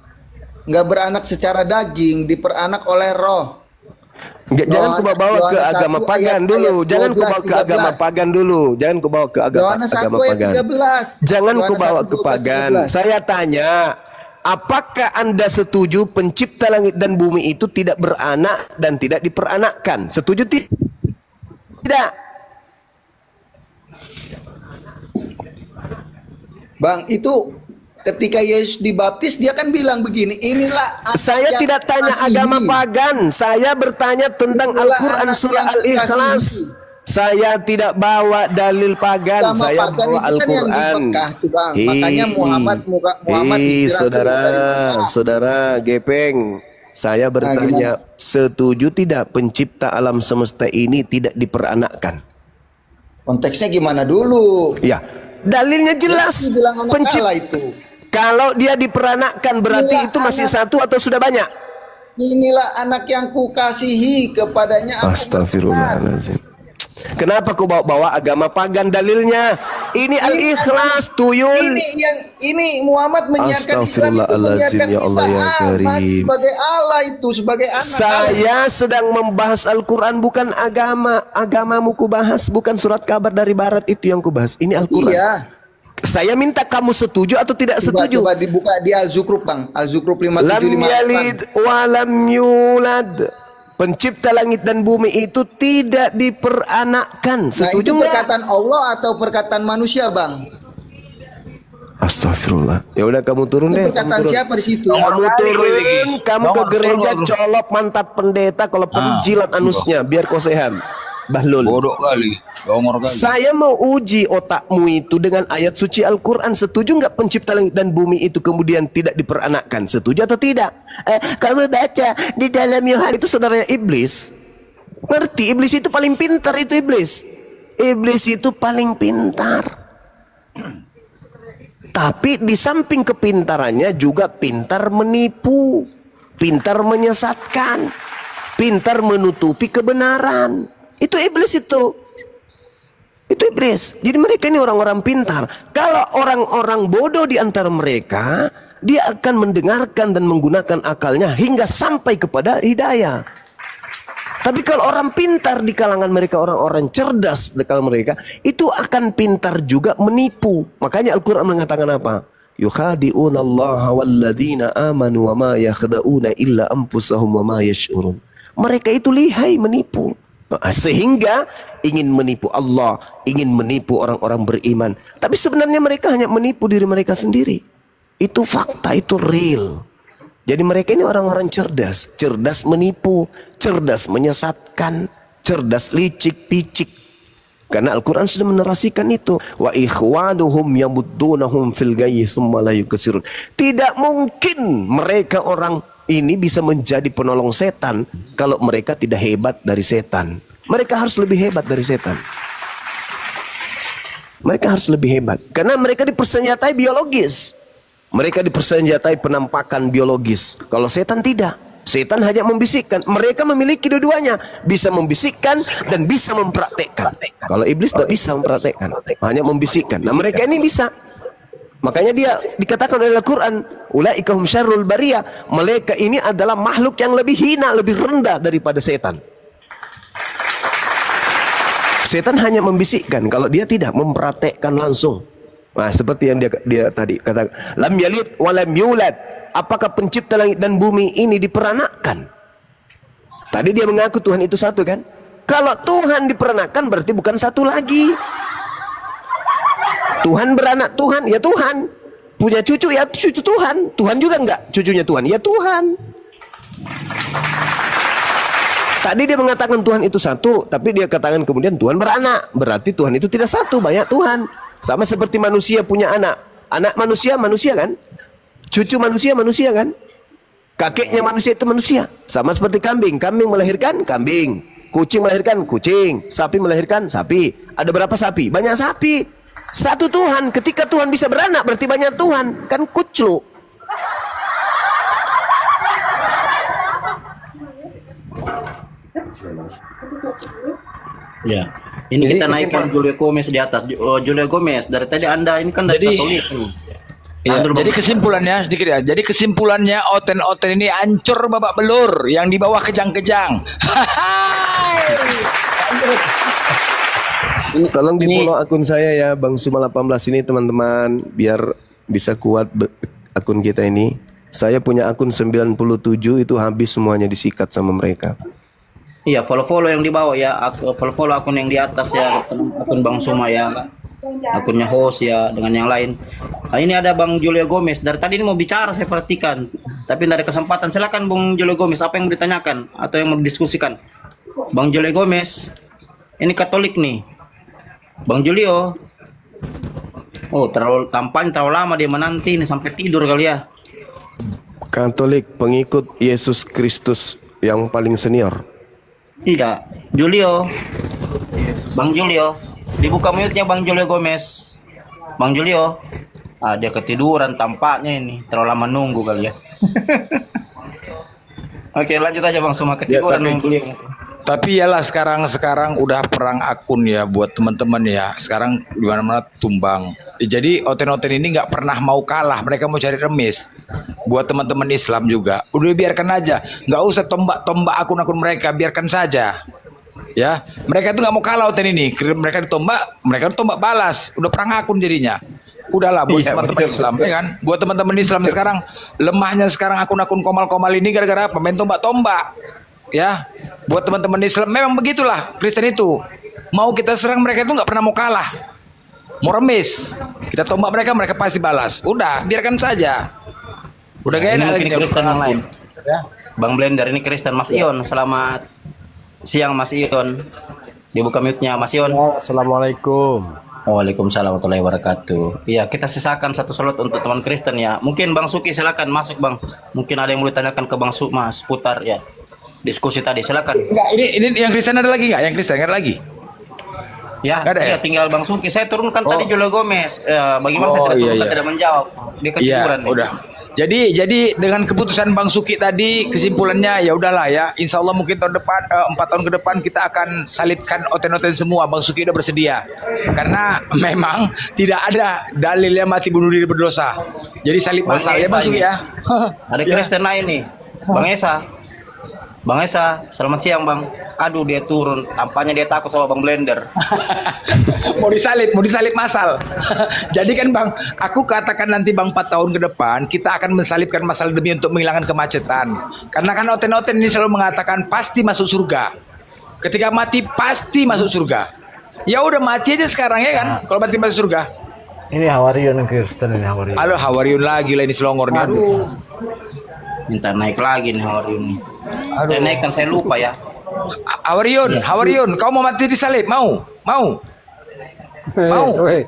Nggak beranak secara daging, diperanak oleh roh. Jangan kau bawa ke agama pagan dulu. Jangan kau bawa ke agama pagan dulu. Jangan kau bawa ke agama pagan. Jangan kau bawa ke pagan. Saya tanya, apakah Anda setuju pencipta langit dan bumi itu tidak beranak dan tidak diperanakkan? Setuju tidak? Bang, itu ketika Yesus dibaptis dia kan bilang begini, inilah saya tidak tanya agama pagan, saya bertanya tentang Al-Quran surah Al-Ikhlas. Saya tidak bawa dalil pagan, saya bawa Al-Quran. Makanya Muhammad saudara Gepeng, saya bertanya, setuju tidak pencipta alam semesta ini tidak diperanakkan? Konteksnya gimana dulu? Ya, dalilnya jelas. Kalau dia diperanakkan berarti itu masih satu atau sudah banyak? Inilah anak yang kukasihi, kepadanya aku. Astagfirullahaladzim. Kenapa kau bawa agama pagan dalilnya? Ini Al-Ikhlas, tuyul. Ini Muhammad menyiarkan Islam, menyiarkan masih sebagai Allah itu, sebagai anak. Saya sedang membahas Al-Quran, bukan agama. Agamamu ku bahas, bukan surat kabar dari barat itu yang ku bahas. Ini Al-Quran. Iya. Saya minta kamu setuju atau tidak setuju. Coba dibuka di Al-Zukhruf Bang. Al-Zukhruf 5758. Lam yalid wa lam yulad. Pencipta langit dan bumi itu tidak diperanakkan. Setuju itu perkataan Allah atau perkataan manusia, Bang? Astagfirullah. Ya udah kamu turun deh. Perkataan siapa di situ? Kamu turun, kamu ke gereja colok mantat pendeta kalau penjilat anusnya biar kau sehat. Bahlul. Bodoh kali. Saya mau uji otakmu itu dengan ayat suci Al-Quran. Setuju nggak pencipta langit dan bumi itu kemudian tidak diperanakkan? Setuju atau tidak? Kamu baca di dalam Yohanes itu saudaranya iblis. Ngerti? Iblis itu paling pintar itu iblis. Iblis itu paling pintar. Tapi di samping kepintarannya juga pintar menipu, pintar menyesatkan, pintar menutupi kebenaran. Itu iblis itu. Itu iblis. Jadi mereka ini orang-orang pintar. Kalau orang-orang bodoh di antara mereka, dia akan mendengarkan dan menggunakan akalnya hingga sampai kepada hidayah. Tapi kalau orang pintar di kalangan mereka, orang-orang cerdas di kalangan mereka, itu akan pintar juga menipu. Makanya Al-Quran mengatakan apa? Yukhadi'una Allah walladzina amanu wa ma yakhda'una illa anfusahum wa ma yash'urun. Mereka itu lihai menipu. Sehingga ingin menipu Allah, ingin menipu orang-orang beriman. Tapi sebenarnya mereka hanya menipu diri mereka sendiri. Itu fakta, itu real. Jadi mereka ini orang-orang cerdas. Cerdas menipu, cerdas menyesatkan, cerdas licik-picik. Karena Al-Quran sudah menerasikan itu. Wa ikhwanuhum yamuddunahum fil gayyi tsumma la yukasirun. Tidak mungkin mereka orang ini bisa menjadi penolong setan kalau mereka tidak hebat dari setan. Mereka harus lebih hebat dari setan. Mereka harus lebih hebat. Karena mereka dipersenjatai biologis. Mereka dipersenjatai penampakan biologis. Kalau setan tidak. Setan hanya membisikkan. Mereka memiliki dua-duanya. Bisa membisikkan dan bisa mempraktekkan. Kalau iblis tidak bisa mempraktekkan. Hanya membisikkan. Nah mereka ini bisa. Makanya dia dikatakan oleh Al-Quran, ulaika hum syarrul bariyah. Mereka ini adalah makhluk yang lebih hina, lebih rendah daripada setan. Setan hanya membisikkan. Kalau dia tidak mempraktekkan langsung. Nah, seperti yang dia tadi katakan, lam yalid wa lam yulad. Apakah pencipta langit dan bumi ini diperanakkan? Tadi dia mengaku Tuhan itu satu kan? Kalau Tuhan diperanakkan berarti bukan satu lagi. Tuhan beranak Tuhan, ya Tuhan. Punya cucu, ya cucu Tuhan. Tuhan juga enggak cucunya Tuhan, ya Tuhan. Tadi dia mengatakan Tuhan itu satu, tapi dia katakan kemudian Tuhan beranak. Berarti Tuhan itu tidak satu, banyak Tuhan. Sama seperti manusia punya anak. Anak manusia, manusia kan? Cucu manusia, manusia kan? Kakeknya manusia itu manusia. Sama seperti kambing. Kambing melahirkan kambing. Kucing melahirkan kucing. Sapi melahirkan sapi. Ada berapa sapi? Banyak sapi. Satu Tuhan. Ketika Tuhan bisa beranak berarti banyak Tuhan. Kan kucluk. Ya. Ini kita naikkan Julio Gomez di atas. Julio Gomez, dari tadi Anda ini kan dari Katolik nih. Ya, jadi kesimpulannya sedikit ya. Jadi kesimpulannya oten-oten ini hancur babak belur, yang di bawah kejang-kejang. Tolong di follow akun saya ya, Bang Suma 18 ini teman-teman, biar bisa kuat akun kita ini. Saya punya akun 97 itu habis semuanya disikat sama mereka. Iya, follow-follow yang di bawah ya, follow-follow akun yang di atas ya, akun Bang Suma ya, akunnya host ya, dengan yang lain. Nah, ini ada Bang Julio Gomez, dari tadi ini mau bicara saya perhatikan, tapi tidak ada kesempatan. Silakan Bang Julio Gomez, apa yang mau ditanyakan atau yang mau didiskusikan? Bang Julio Gomez, ini Katolik nih, Bang Julio. Oh, tampaknya terlalu lama dia menanti ini, sampai tidur kali ya. Katolik, pengikut Yesus Kristus yang paling senior. Tidak, Julio. Bang Julio, dibuka mute-nya Bang Julio Gomez. Bang Julio. Ah, dia ketiduran tampaknya ini. Terlalu lama nunggu kali ya. Oke, lanjut aja Bang Suma, ketiduran Bang Julio. Tapi yalah sekarang udah perang akun ya buat teman-teman ya. Sekarang di mana-mana tumbang. Jadi oten-oten ini nggak pernah mau kalah. Mereka mau cari remis. Buat teman-teman Islam juga. Udah biarkan aja. Nggak usah tombak-tombak akun-akun mereka. Biarkan saja. Ya, mereka itu nggak mau kalah oten ini. Mereka ditombak balas. Udah perang akun jadinya. Udahlah buat teman-teman Islam ya kan. Buat teman-teman Islam sekarang lemahnya sekarang akun-akun komal-komal ini gara-gara apa? Main tombak-tombak. Ya, buat teman-teman Islam memang begitulah Kristen itu. Mau kita serang mereka itu nggak pernah mau kalah, mau remis. Kita tombak mereka pasti balas. Udah, biarkan saja. Udah Ini enak mungkin Kristen yang lain. Ya. Bang Blender ini Kristen. Mas Ion, selamat siang Mas Ion. Dibuka mute-nya Mas Ion. Assalamualaikum. Waalaikumsalam warahmatullahi wabarakatuh. Iya, kita sisakan satu slot untuk teman Kristen ya. Mungkin Bang Suki silakan masuk Bang. Mungkin ada yang mau ditanyakan ke Bang Suma seputar ya diskusi tadi, silakan. Enggak, ini yang Kristen ada lagi nggak? Yang Kristen ada lagi? Ya, Nggak ada iya ya? tinggal Bang Suki. Saya turunkan Oh. tadi Julio Gomez. Bagaimana saya Oh, tidak iya, turunkan iya. tidak menjawab? Dia Iya, ketiduran nih. udah. Jadi dengan keputusan Bang Suki tadi, kesimpulannya ya udahlah ya. Insya Allah mungkin tahun depan 4 tahun ke depan kita akan salibkan oten-oten semua. Bang Suki udah bersedia. Karena memang tidak ada dalilnya mati bunuh diri berdosa. Jadi salib Bang masal ya Esa Bang Suki ini. ya. Ada Kristen lain nih. Bang Esa. Bang Esa, selamat siang Bang. Aduh dia turun, tampaknya dia takut sama Bang Blender. mau disalib masal. Jadi kan Bang, aku katakan nanti Bang 4 tahun ke depan kita akan mensalibkan masal demi untuk menghilangkan kemacetan. Karena kan oten-oten ini selalu mengatakan pasti masuk surga. Ketika mati pasti masuk surga. Ya udah mati aja sekarang ya kan, kalau mati masuk surga. Ini Hawariun Kristen ini Hawariun. Halo Hawariun lagi lah ini selongor nih. Aduh. Minta naik lagi nih Hawariun nih. Aduh. Dan naik kan saya lupa ya. Hawariun, kau mau mati disalib? Mau? Mau? Weh,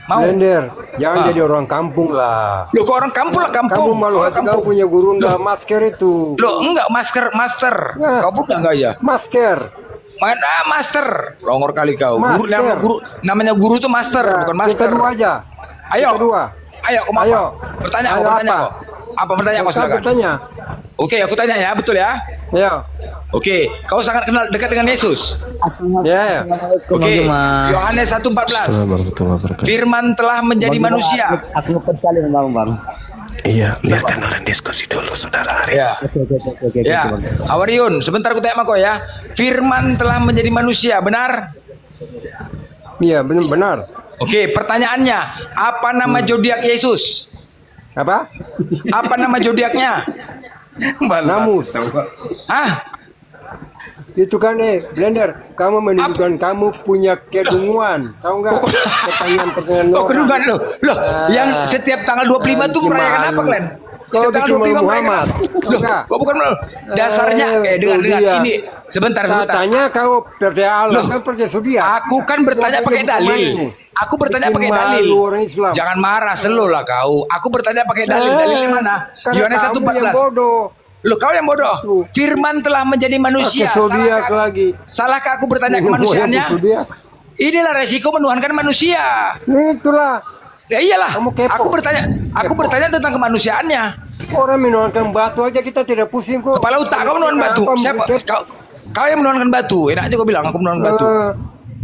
Mau? Blender, jangan Ah. jadi orang kampung lah. Loh, kok orang kampung lah kampung. Kamu malu hati kau punya gurunda masker itu. Loh, enggak master. Nah. Kau bukan enggak ya? Masker. Mana master? Longor kali kau. Master. Namanya guru tuh master, Ya, bukan master. kita dua aja. Ayo. Kita dua. Ayo, kau mau Ayo. apa? Bertanya, Ayo, kau apa? Apa pertanyaan kau Kita silakan? bertanya. Oke, aku tanya ya, betul ya? Ya. Oke, kau sangat kenal dekat dengan Yesus. Ya. Oke, Yohanes 1:14. Assalamualaikum warahmatullahi wabarakatuh. Firman telah menjadi manusia. Aku persalin Bang. Iya, biarkan orang diskusi dulu, saudara Ari. Ya. Ya, Hawariun, sebentar aku tanya sama kau ya. Firman telah menjadi manusia, benar? Iya, benar. Oke, pertanyaannya, apa nama zodiak Yesus? Apa? Apa nama zodiaknya? Namus. Hah? Itu kan Blender, kamu menunjukkan kamu punya kedunguan, tahu nggak? Pertanyaan-pertanyaan Kok orang. kedungan lo? Loh, yang setiap tanggal 25 tuh merayakan gimana? apa, Glenn? Kau Setiap bikin malu Muhammad. Loh, Enggak. kok bukan malu? Dasarnya, dengar Zodiak. ini. Sebentar. Katanya kau percaya Allah, Loh, kan percaya zodiak. Aku kan bertanya Jangan pakai jadi pemain dalil. nih. Aku bertanya Bikin pakai malu dalil. orang Islam. Jangan marah, selo lah kau. Aku bertanya pakai dalil. Dalilnya mana? Karena Yohanes kamu yang 1:14. bodoh. Loh, kau yang bodoh. Tuh. Firman telah menjadi manusia. Pakai zodiak Salahkah- lagi. Salahkah aku bertanya Yang kemanusiaannya? zodiak. Inilah resiko menuhankan manusia. Itulah. Ya iyalah. Kamu kepo. Aku Kepo. bertanya tentang kemanusiaannya. Orang menuhankan batu aja kita tidak pusing kok. Kepala otak kau menuhan batu. Kenapa Siapa? mesti kepo? Kau yang menuhankan batu. Enak aja kau bilang aku menuhankan batu.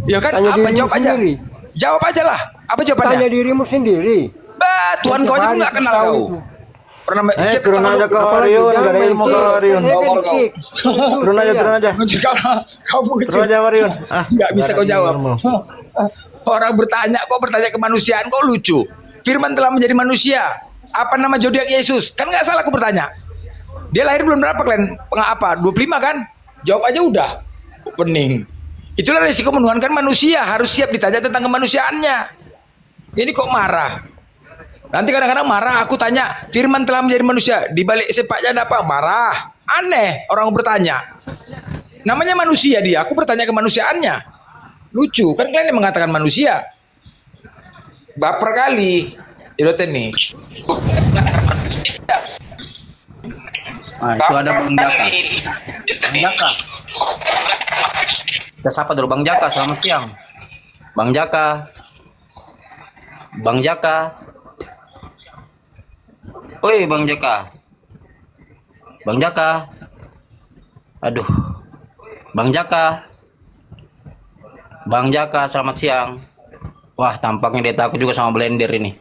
Ya kan? Tanya Apa dirimu jawab aja? sendiri. Jawab aja lah. Apa jawabannya? Tanya dirimu sendiri. Tuhan kau aja Tiap pun nggak hari kenal tahu kau. itu. Pernah setiap turun tanggal aja ke 20. Hawariun, Apalagi gak ada jangan ilmu main ke Hawariun. kick. Saya kan Ngomong kick. Turun aja. Kau begitu. Turun aja Hawariun. Nggak bisa kau jawab. ilmu. Orang bertanya, kok bertanya kemanusiaan, kok lucu. Firman telah menjadi manusia. Apa nama zodiak Yesus? Kan nggak salah aku bertanya. Dia lahir bulan berapa kalian? Apa? 25 kan? Jawab aja udah. Pening. Itulah resiko menuhankan manusia. Harus siap ditanya tentang kemanusiaannya. Ini kok marah? Nanti kadang-kadang marah. Aku tanya, firman telah menjadi manusia. Di balik sepaknya ada apa? Marah. Aneh orang bertanya. Namanya manusia dia. Aku bertanya kemanusiaannya. Lucu. Kan kalian yang mengatakan manusia. Baper kali. Idoten nih. Nah, itu ada Bang Jaka. Bang Jaka. Kita sapa dulu Bang Jaka, selamat siang. Bang Jaka. Bang Jaka. Oi, Bang Jaka. Bang Jaka. Aduh. Bang Jaka. Bang Jaka, selamat siang. Wah, tampaknya dia takut juga sama Blender ini.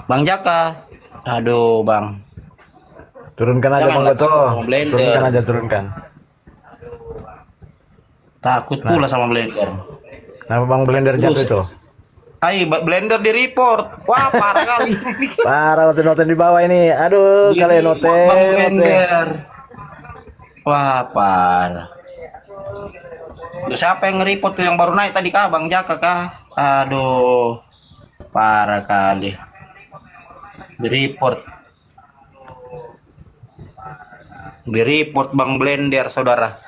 Bang Jaka. Aduh, Bang. Turunkan aja Jangan Bang lah, Gato. takut sama Blender. Turunkan. Takut pula sama Blender. Kenapa Bang Blender jatuh itu? Blender di report. Wah, parah kali. Parah noten di bawah ini. Aduh, Di kalian report, Bang noten. Blender. Wah, parah. Loh, siapa yang nge-report tuh yang baru naik tadi kah? Bang Jaka kah? Aduh. Parah kali. Di report. Di report Bang Blender, saudara.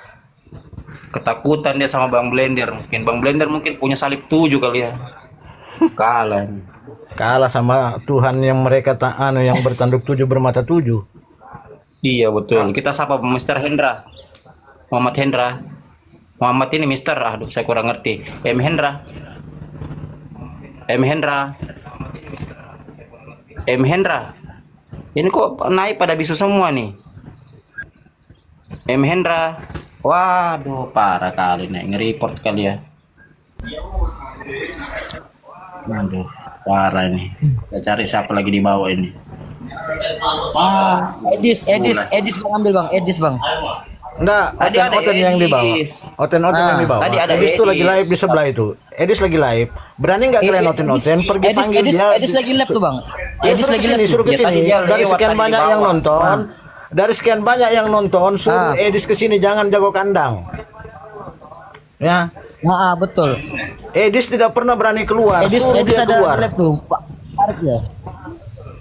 Ketakutan dia sama Bang Blender. Mungkin Bang Blender mungkin punya salib 7 kali ya. Kalah sama Tuhan yang mereka yang bertanduk 7 bermata 7. Iya betul. Kita sapa Mr. Hendra. Muhammad Hendra. Muhammad ini Mister, aduh saya kurang ngerti. M Hendra. Ini kok naik pada bisu semua nih. M Hendra. Waduh, parah kali nih, nge-report kali ya. Aduh, parah ini. Kita cari siapa lagi di bawah ini. Edis Bang, ambil Bang, Edis Bang. Enggak, Tadi ada Oten yang di bawah. Edis. Oten yang di bawah. Tadi ada Edis tuh lagi Edis. live di sebelah itu. Edis lagi live. Berani nggak kalian Oten pergi panggil dia? Edis lagi live tuh Bang. Edis Suruh lagi kesini, live. suruh Ya, tadi kesini. dia Dari lewat sekian tadi di banyak yang bawah. nonton, dari sekian banyak yang nonton, suruh Edis kesini, jangan jago kandang. Ya, Nah, betul. Edis tidak pernah berani keluar. Edis Suruh dia ada keluar. live tuh, Pak. Tarik ya.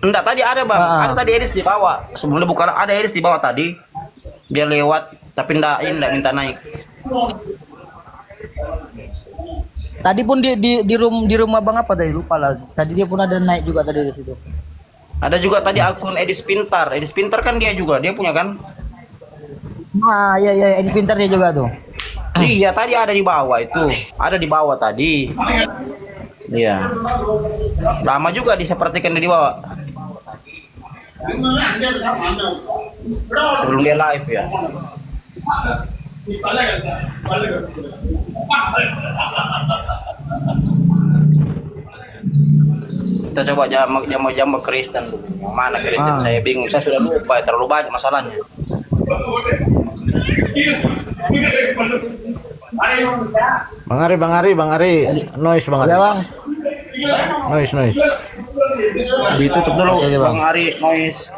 Enggak, tadi ada Bang. Ada tadi Edis di bawah. Sebelumnya bukan ada Edis di bawah tadi. Dia lewat tapi enggak minta naik. Tadi pun di rumah Bang apa tadi lupa lah. Tadi dia pun ada naik juga tadi di situ. Ada juga tadi akun Edis Pintar. Edis Pintar kan dia juga, dia punya kan? Nah, iya Edis pintar dia juga tuh. Iya, tadi ada di bawah itu. Ada di bawah tadi. Iya. Lama juga disepertikan di bawah. Sebelum dia live ya. Kita coba jambak Kristen dulu. Yang mana Kristen? Saya bingung. Saya sudah lupa. Terlalu banyak masalahnya. Bang Ari, noise Bang Ari. Ya Bang. Noise. Ditutup dulu Oke, Bang. Bang Ari noise.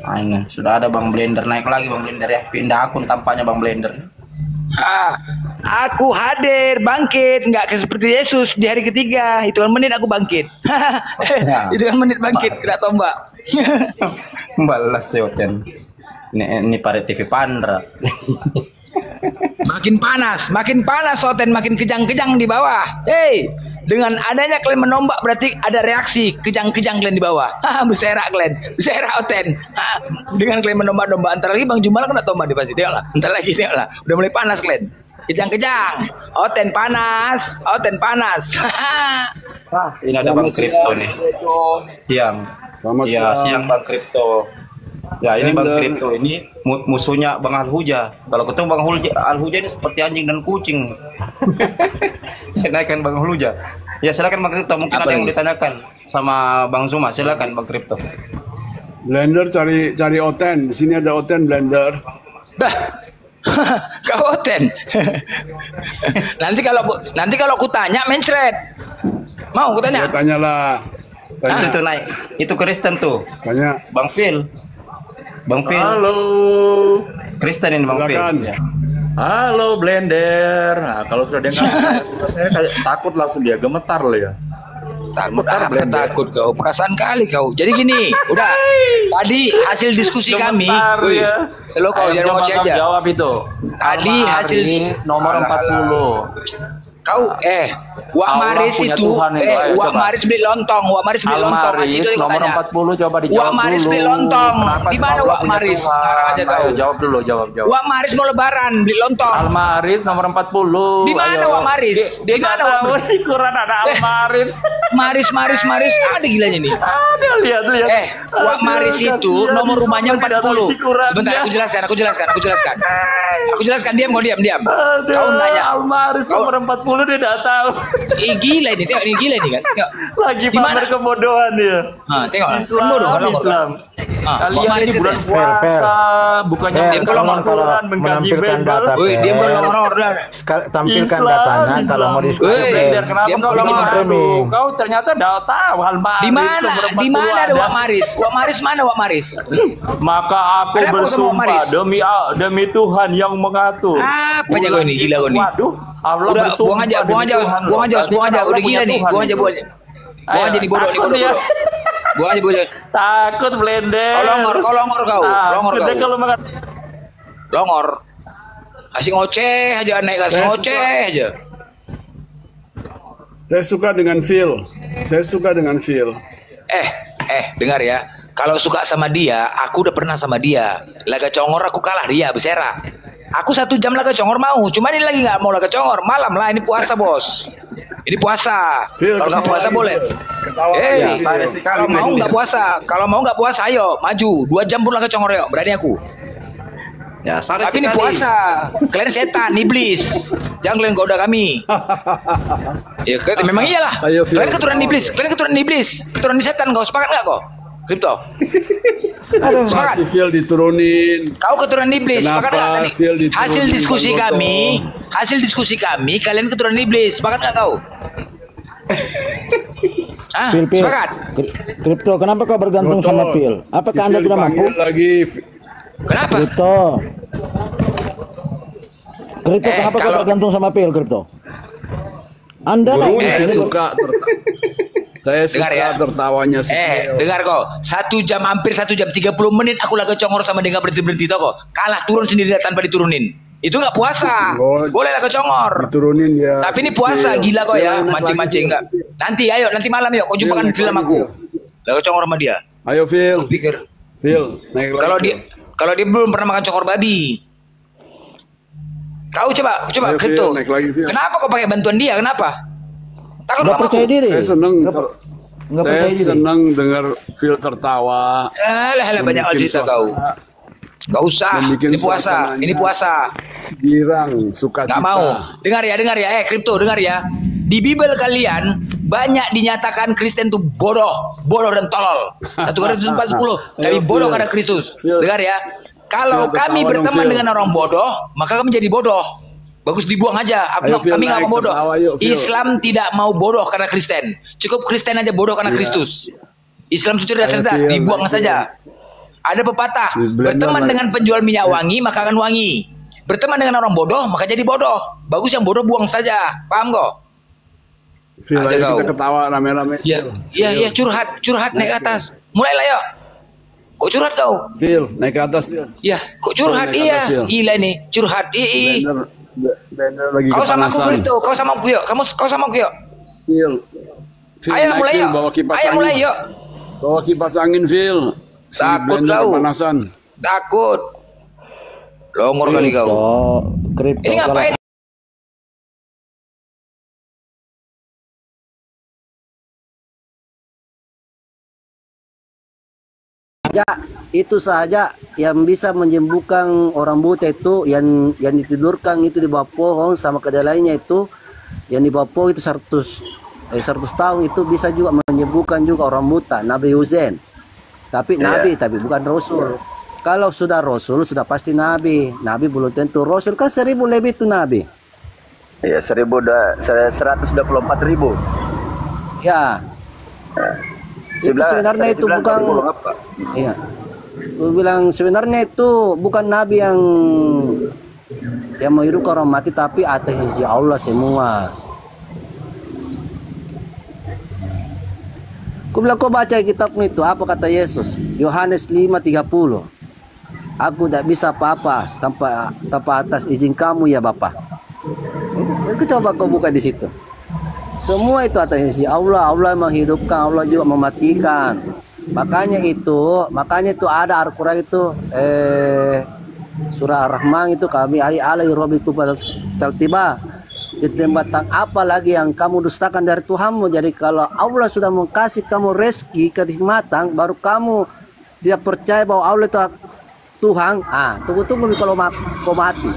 Nah, ini sudah ada Bang Blender, naik lagi Bang Blender ya. Pindah akun tampaknya Bang Blender. Aku hadir, bangkit, nggak seperti Yesus di hari ketiga. Hitungan menit aku bangkit. Hitungan menit bangkit, kena tombak. Balas ya Oten. Ini Pare TV Pandra. Makin panas Oten, makin kejang-kejang di bawah. Hey, dengan adanya kalian menombak berarti ada reaksi kejang-kejang kalian di bawah. Berserak kalian, berserak Oten. Dengan kalian menombak-nombak, antar lagi Bang Jumal kena tombak di pasti. Tengoklah, antar lagi tengoklah. Udah mulai panas kalian. Kejang-kejang. Oten panas. Ini ada Bang Kripto nih. Siang. Iya, siang Bang Kripto. Ya, ini Bang Kripto ini musuhnya Bang Alhuja. Kalau ketemu Bang Alhuja ini seperti anjing dan kucing. Saya naikkan Bang Alhuja. Ya silakan Bang Kripto, mungkin ada yang ditanyakan sama Bang Zuma. Silakan Bang Kripto. Blender cari Oten. Di sini ada Oten Blender. Kau Oten. nanti kalau ku tanya mencret. Mau ku tanya? Ya, tanyalah. Itu naik. Itu Kristen tuh. Tanya. Bang Phil. Halo. Kristen ini Bang Phil. Ya. Halo Blender. Nah, kalau sudah dengar saya kayak takut langsung dia gemetar loh ya. Takut kau, perasaan kali kau. Jadi gini, udah. Tadi hasil diskusi kami. Ya. Selalu kau jangan ngoceh aja. Jawab itu. Tadi hasil nomor 40. Kau Wak Maris itu Wak Maris beli lontong, Wak Maris beli lontong. Masih itu nomor 40 coba dijawab. Wak Maris beli lontong. Di mana Wak Maris? Sekarang aja kau. Jawab dulu, jawab. Wak Maris mau lebaran beli lontong. Almaris nomor 40. Di mana Wak Maris? Di mana Wak Maris? Di Quran ada Almaris. Maris ada gilanya nih. Ada lihat. Wak Maris itu nomor rumahnya 40. Sebentar aku jelaskan. Aku jelaskan, diam. Kau nanya. Almaris nomor 40 dia tidak tahu. Gila ini, tengok ini gila nih kan. Tengok. Lagi pamer kebodohan dia. Tengok. Islam. Kalian ini bulan puasa, bukannya Al-Quran mengkaji Bible. Woi, dia berlongor dah. Tampilkan datanya kalau mau diskusi. Blender, kenapa kau longor? Kau ternyata tidak tahu Almaris. Di mana ada Wak Maris? Wak Maris mana Wak Maris? Maka aku bersumpah demi Tuhan yang mengatur. Apa jago ini? Gila kau ini. Waduh, Allah udah, bersumpah. Buang aja. Udah gila nih. Buang aja nih bodoh. Buang aja bodoh. Takut Blender. Kau longor kau. Kalau makan. Longor. Asing ngoceh aja, naik kasih ngoceh aja. Saya suka dengan Phil. Dengar ya. Kalau suka sama dia, aku udah pernah sama dia. Laga congor aku kalah dia, berserak. Aku 1 jam lah ke Congor mau. Cuma ini lagi nggak mau lah ke Congor. Malam lah, ini puasa bos. Ini puasa. Kalau nggak puasa boleh. Kalau mau nggak puasa. Kalau mau nggak puasa, ayo maju. 2 jam pun lah ke Congor yuk. Berani aku. Ya, Tapi ini puasa. Kalian setan, iblis. Jangan kalian goda kami. Ya, memang iyalah. Kalian keturunan iblis. Kalian keturunan iblis. Keturunan setan kau. Sepakat nggak kau? Kripto. Masih Phil diturunin. Kau keturunan iblis. Sepakat nggak tadi? Phil diturunin? Hasil diskusi kami, kalian keturunan iblis. Sepakat nggak kau? Phil. Sepakat. Kripto, kenapa kau bergantung sama Phil? Apakah Anda tidak mampu? Kenapa? Kripto, kenapa kau bergantung sama Phil, Kripto? Anda lah. Saya suka tertawanya si dengar kok. 1 jam, hampir 1 jam 30 menit aku lagi Congor sama dia nggak berhenti toko. Kalah turun sendiri tanpa diturunin. Itu nggak puasa. Boleh lah ke Congor. Diturunin ya. Tapi ini puasa, gila kok ya, mancing-mancing enggak. Nanti ayo, nanti malam yuk, kau jumpakan film aku. Lah ke Congor sama dia. Ayo Phil. Pikir. Phil, naik lagi. Kalau dia belum pernah makan congor babi. Kau coba Kripto. Kenapa kau pakai bantuan dia? Kenapa? Takut nggak percaya diri. Saya seneng dengar Phil tertawa. Alah banyak cerita kau. Gak usah. Ini puasa. Girang, sukacita. Gak mau. Dengar ya. Kripto dengar ya. Di Bible kalian banyak dinyatakan Kristen itu bodoh dan tolol. 1 Korintus 4:10. Kami bodoh karena Kristus. Dengar ya. Kalau kami berteman dengan orang bodoh, maka kami jadi bodoh. Bagus dibuang aja. Kami nggak mau bodoh. Islam tidak mau bodoh karena Kristen. Cukup Kristen aja bodoh karena Kristus. Islam itu tidak cerdas, dibuang saja. Ada pepatah, berteman dengan penjual minyak wangi maka akan wangi. Berteman dengan orang bodoh maka jadi bodoh. Bagus yang bodoh buang saja. Paham kok? Phil, kita ketawa rame-rame. Iya, curhat naik ke atas. Mulailah yuk. Kok curhat kau? Phil, naik ke atas, Phil. Iya, kok curhat? Iya, gila nih, curhat. Blender lagi kau sama aku Kripto, kau sama aku yuk. Kau sama aku yuk. Phil. Ayo mulai yuk. Ayo mulai yuk. Bawa kipas angin, Phil. Takut kau. Kepanasan. Takut. Longor kali kau. Ini ngapain? Ya, itu saja yang bisa menyembuhkan orang buta itu yang ditidurkan itu di bawah pohon sama kedelainya itu yang di bawah pohon itu 100 tahun itu bisa juga menyembuhkan juga orang buta, Nabi Husain. Tapi nabi tapi bukan rasul. Kalau sudah rasul sudah pasti nabi. Nabi belum tentu rasul, kan 1000 lebih itu nabi. Iya, 124.000. Ya. Itu sebenarnya itu bukan iya. Gue bilang sebenarnya itu bukan nabi yang menghidupkan orang mati, tapi atas izin Allah semua. Gue bilang kau baca kitabmu itu apa kata Yesus? Yohanes 5:30. Aku tidak bisa apa-apa tanpa atas izin kamu ya Bapa. Itu coba kau buka di situ. Semua itu atas izin Allah. Allah menghidupkan, Allah juga mematikan. Makanya itu ada Al-Quran itu surah Ar-Rahman itu kami alai rabbikum taltiba. Di tempat apa lagi yang kamu dustakan dari Tuhanmu. Jadi kalau Allah sudah mengkasih kamu rezeki, kenikmatan, baru kamu tidak percaya bahwa Allah itu Tuhan. Tunggu kalau kau mati.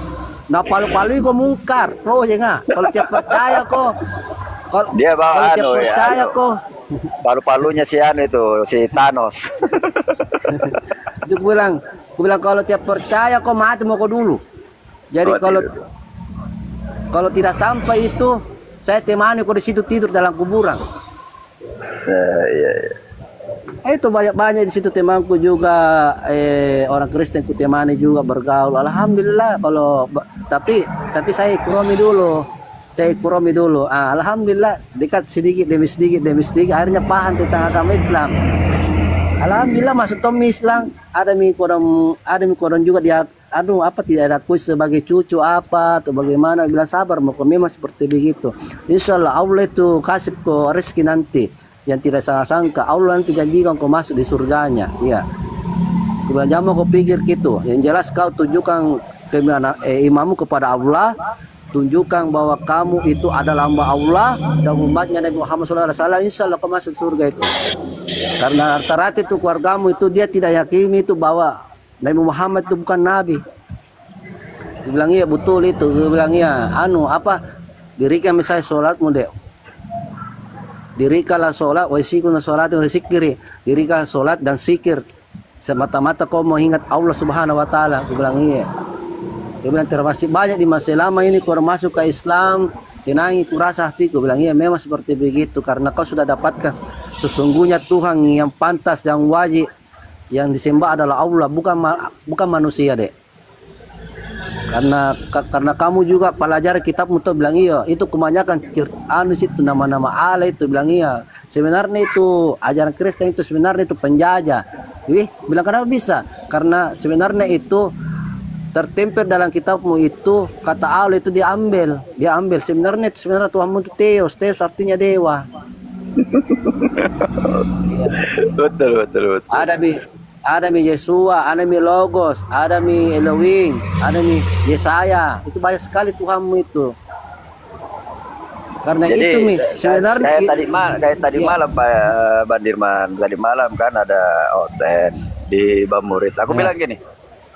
Nah palu-palu kau mungkar. Oh ya nggak. Kalau tidak percaya kau. Dia bawa percaya kok. Palu-palunya si Thanos. Itu gue bilang kalau tiap percaya kok mati mau kau dulu. Jadi kalau tidak sampai itu saya temani kau di situ tidur dalam kuburan. Itu banyak di situ temanku juga orang Kristen ku temani juga bergaul. Alhamdulillah tapi saya ekonomi dulu. Alhamdulillah dekat sedikit demi sedikit akhirnya paham tentang agama Islam. Alhamdulillah masuk Islam ada mi korang juga dia tidak ada kuis sebagai cucu apa atau bagaimana, bilang sabar memang seperti begitu. Insyaallah Allah itu kasih kau rezeki nanti yang tidak sangka. Allah nanti janjikan kau masuk di surganya. Iya. Jangan kau pikir gitu. Yang jelas kau tunjukkan imanmu kepada Allah, tunjukkan bahwa kamu itu adalah hamba Allah dan umatnya Nabi Muhammad SAW, insya Allah kau masuk surga itu. Karena rata-rata itu keluargamu itu dia tidak yakini itu bahwa Nabi Muhammad itu bukan Nabi. Dia bilang iya betul itu. Dia bilang iya, dirikan misalnya sholatmu deh. Dirikalah sholat, wasikuna sholat dan zikri. Dirikalah sholat dan zikir. Semata-mata kau mau ingat Allah Subhanahu Wa Taala. Dia bilang iya. Dia bilang termasuk banyak di masa lama ini kau masuk ke Islam, tenangi kurasa hatiku. Bilang iya memang seperti begitu karena kau sudah dapatkan sesungguhnya Tuhan yang pantas dan wajib yang disembah adalah Allah, bukan manusia deh. Karena kamu juga pelajari kitabmu tuh bilang iya itu kebanyakan itu nama-nama Allah itu bilang iya sebenarnya itu ajaran Kristen itu sebenarnya itu penjajah. Bilang kenapa bisa? Karena sebenarnya itu tertempel dalam kitabmu itu kata Allah itu diambil sebenarnya Tuhanmu itu Theos artinya dewa. betul. Ada mi Yesua, ada mi Logos, ada mi Elohim, ada mi Yesaya. Itu banyak sekali Tuhanmu itu. Karena jadi, itu mi sebenarnya kayak tadi malam Pak Bandirman, tadi malam kan ada Oten di Bamurit. Aku bilang gini,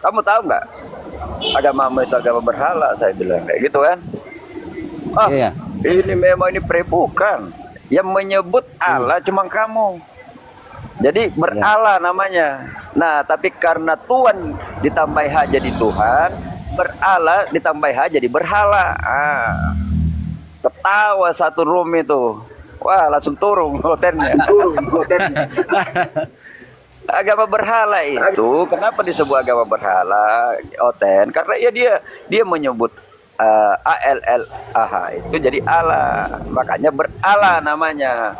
kamu tahu nggak agamamu itu agama berhala? Saya bilang kayak gitu kan. Ini memang ini prebukan yang menyebut Allah cuma kamu. Jadi berala namanya. Nah, tapi karena Tuhan ditambah H jadi Tuhan, berala ditambah H jadi berhala. Ketawa satu room itu. Wah, langsung turun hotelnya. Agama berhala itu kenapa disebut agama berhala, Oten? Karena ya dia menyebut ALLAH itu jadi Allah. Makanya berala namanya.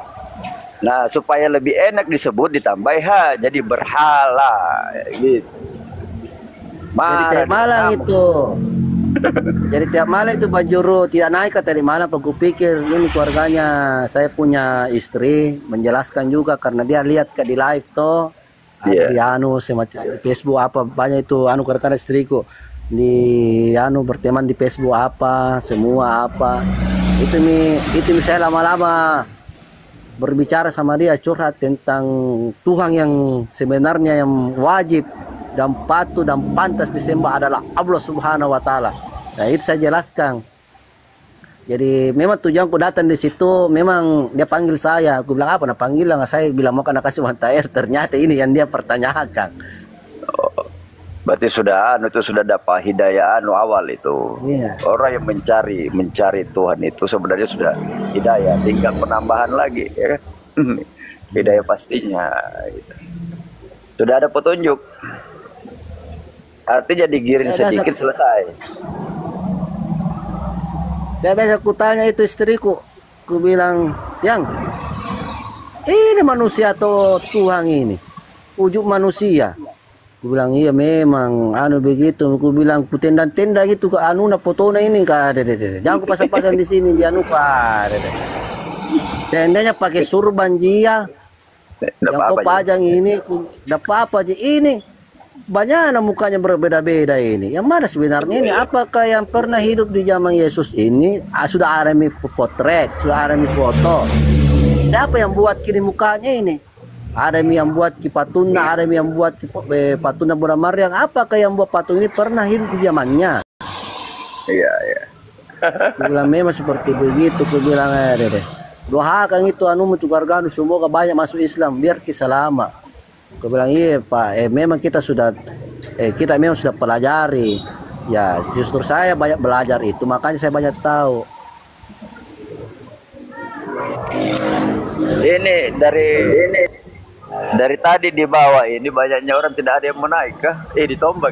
Nah, supaya lebih enak disebut ditambah H jadi berhala gitu. Jadi tiap malam itu. Jadi tiap malam itu Banjuru tidak naik ke tadi malam. Aku pikir ini keluarganya. Saya punya istri menjelaskan juga karena dia lihat di live toh. Di semacam di Facebook apa banyak itu karena istriku di berteman di Facebook apa semua apa itu saya lama-lama berbicara sama dia curhat tentang Tuhan yang sebenarnya yang wajib dan patut dan pantas disembah adalah Allah Subhanahu Wa Taala. Nah itu saya jelaskan. Jadi memang tujuanku datang di situ memang dia panggil saya. Aku bilang apa? Nah panggil lah saya bilang mau kena kasih wanita air. Ternyata ini yang dia pertanyakan. Berarti sudah dapat hidayah awal itu. Orang yang mencari Tuhan itu sebenarnya sudah hidayah, tinggal penambahan lagi ya kan? Hidayah pastinya gitu. Sudah ada petunjuk. Artinya digiring sedikit selesai. Saya biasa kutanya itu istriku, ku bilang, "Yang ini manusia atau Tuhan ini? Wujud manusia." Ku bilang iya memang begitu. Ku bilang ku tenda-tenda gitu ke fotona ini jangan ku pasang-pasang di sini di seandainya pakai surban dia yang kau pajang ini dapat apa aja ini banyak mukanya berbeda-beda ini. Yang mana sebenarnya ini? Apakah yang pernah hidup di zaman Yesus ini sudah ada potret, sudah ada foto? Siapa yang buat kini mukanya ini? Ada yang buat kipatuna, ada yang buat patuna Bunda Maryam. Apakah yang buat patung ini pernah hidup di zamannya? Iya. Aku bilang memang seperti begitu. Aku bilang doakan itu keluarga semoga banyak masuk Islam biar kita selamat. Aku bilang iya Pak. Memang kita memang sudah pelajari. Ya justru saya banyak belajar itu makanya saya banyak tahu. Ini dari tadi di bawah ini banyaknya orang tidak ada yang mau naik kah? Ditombak.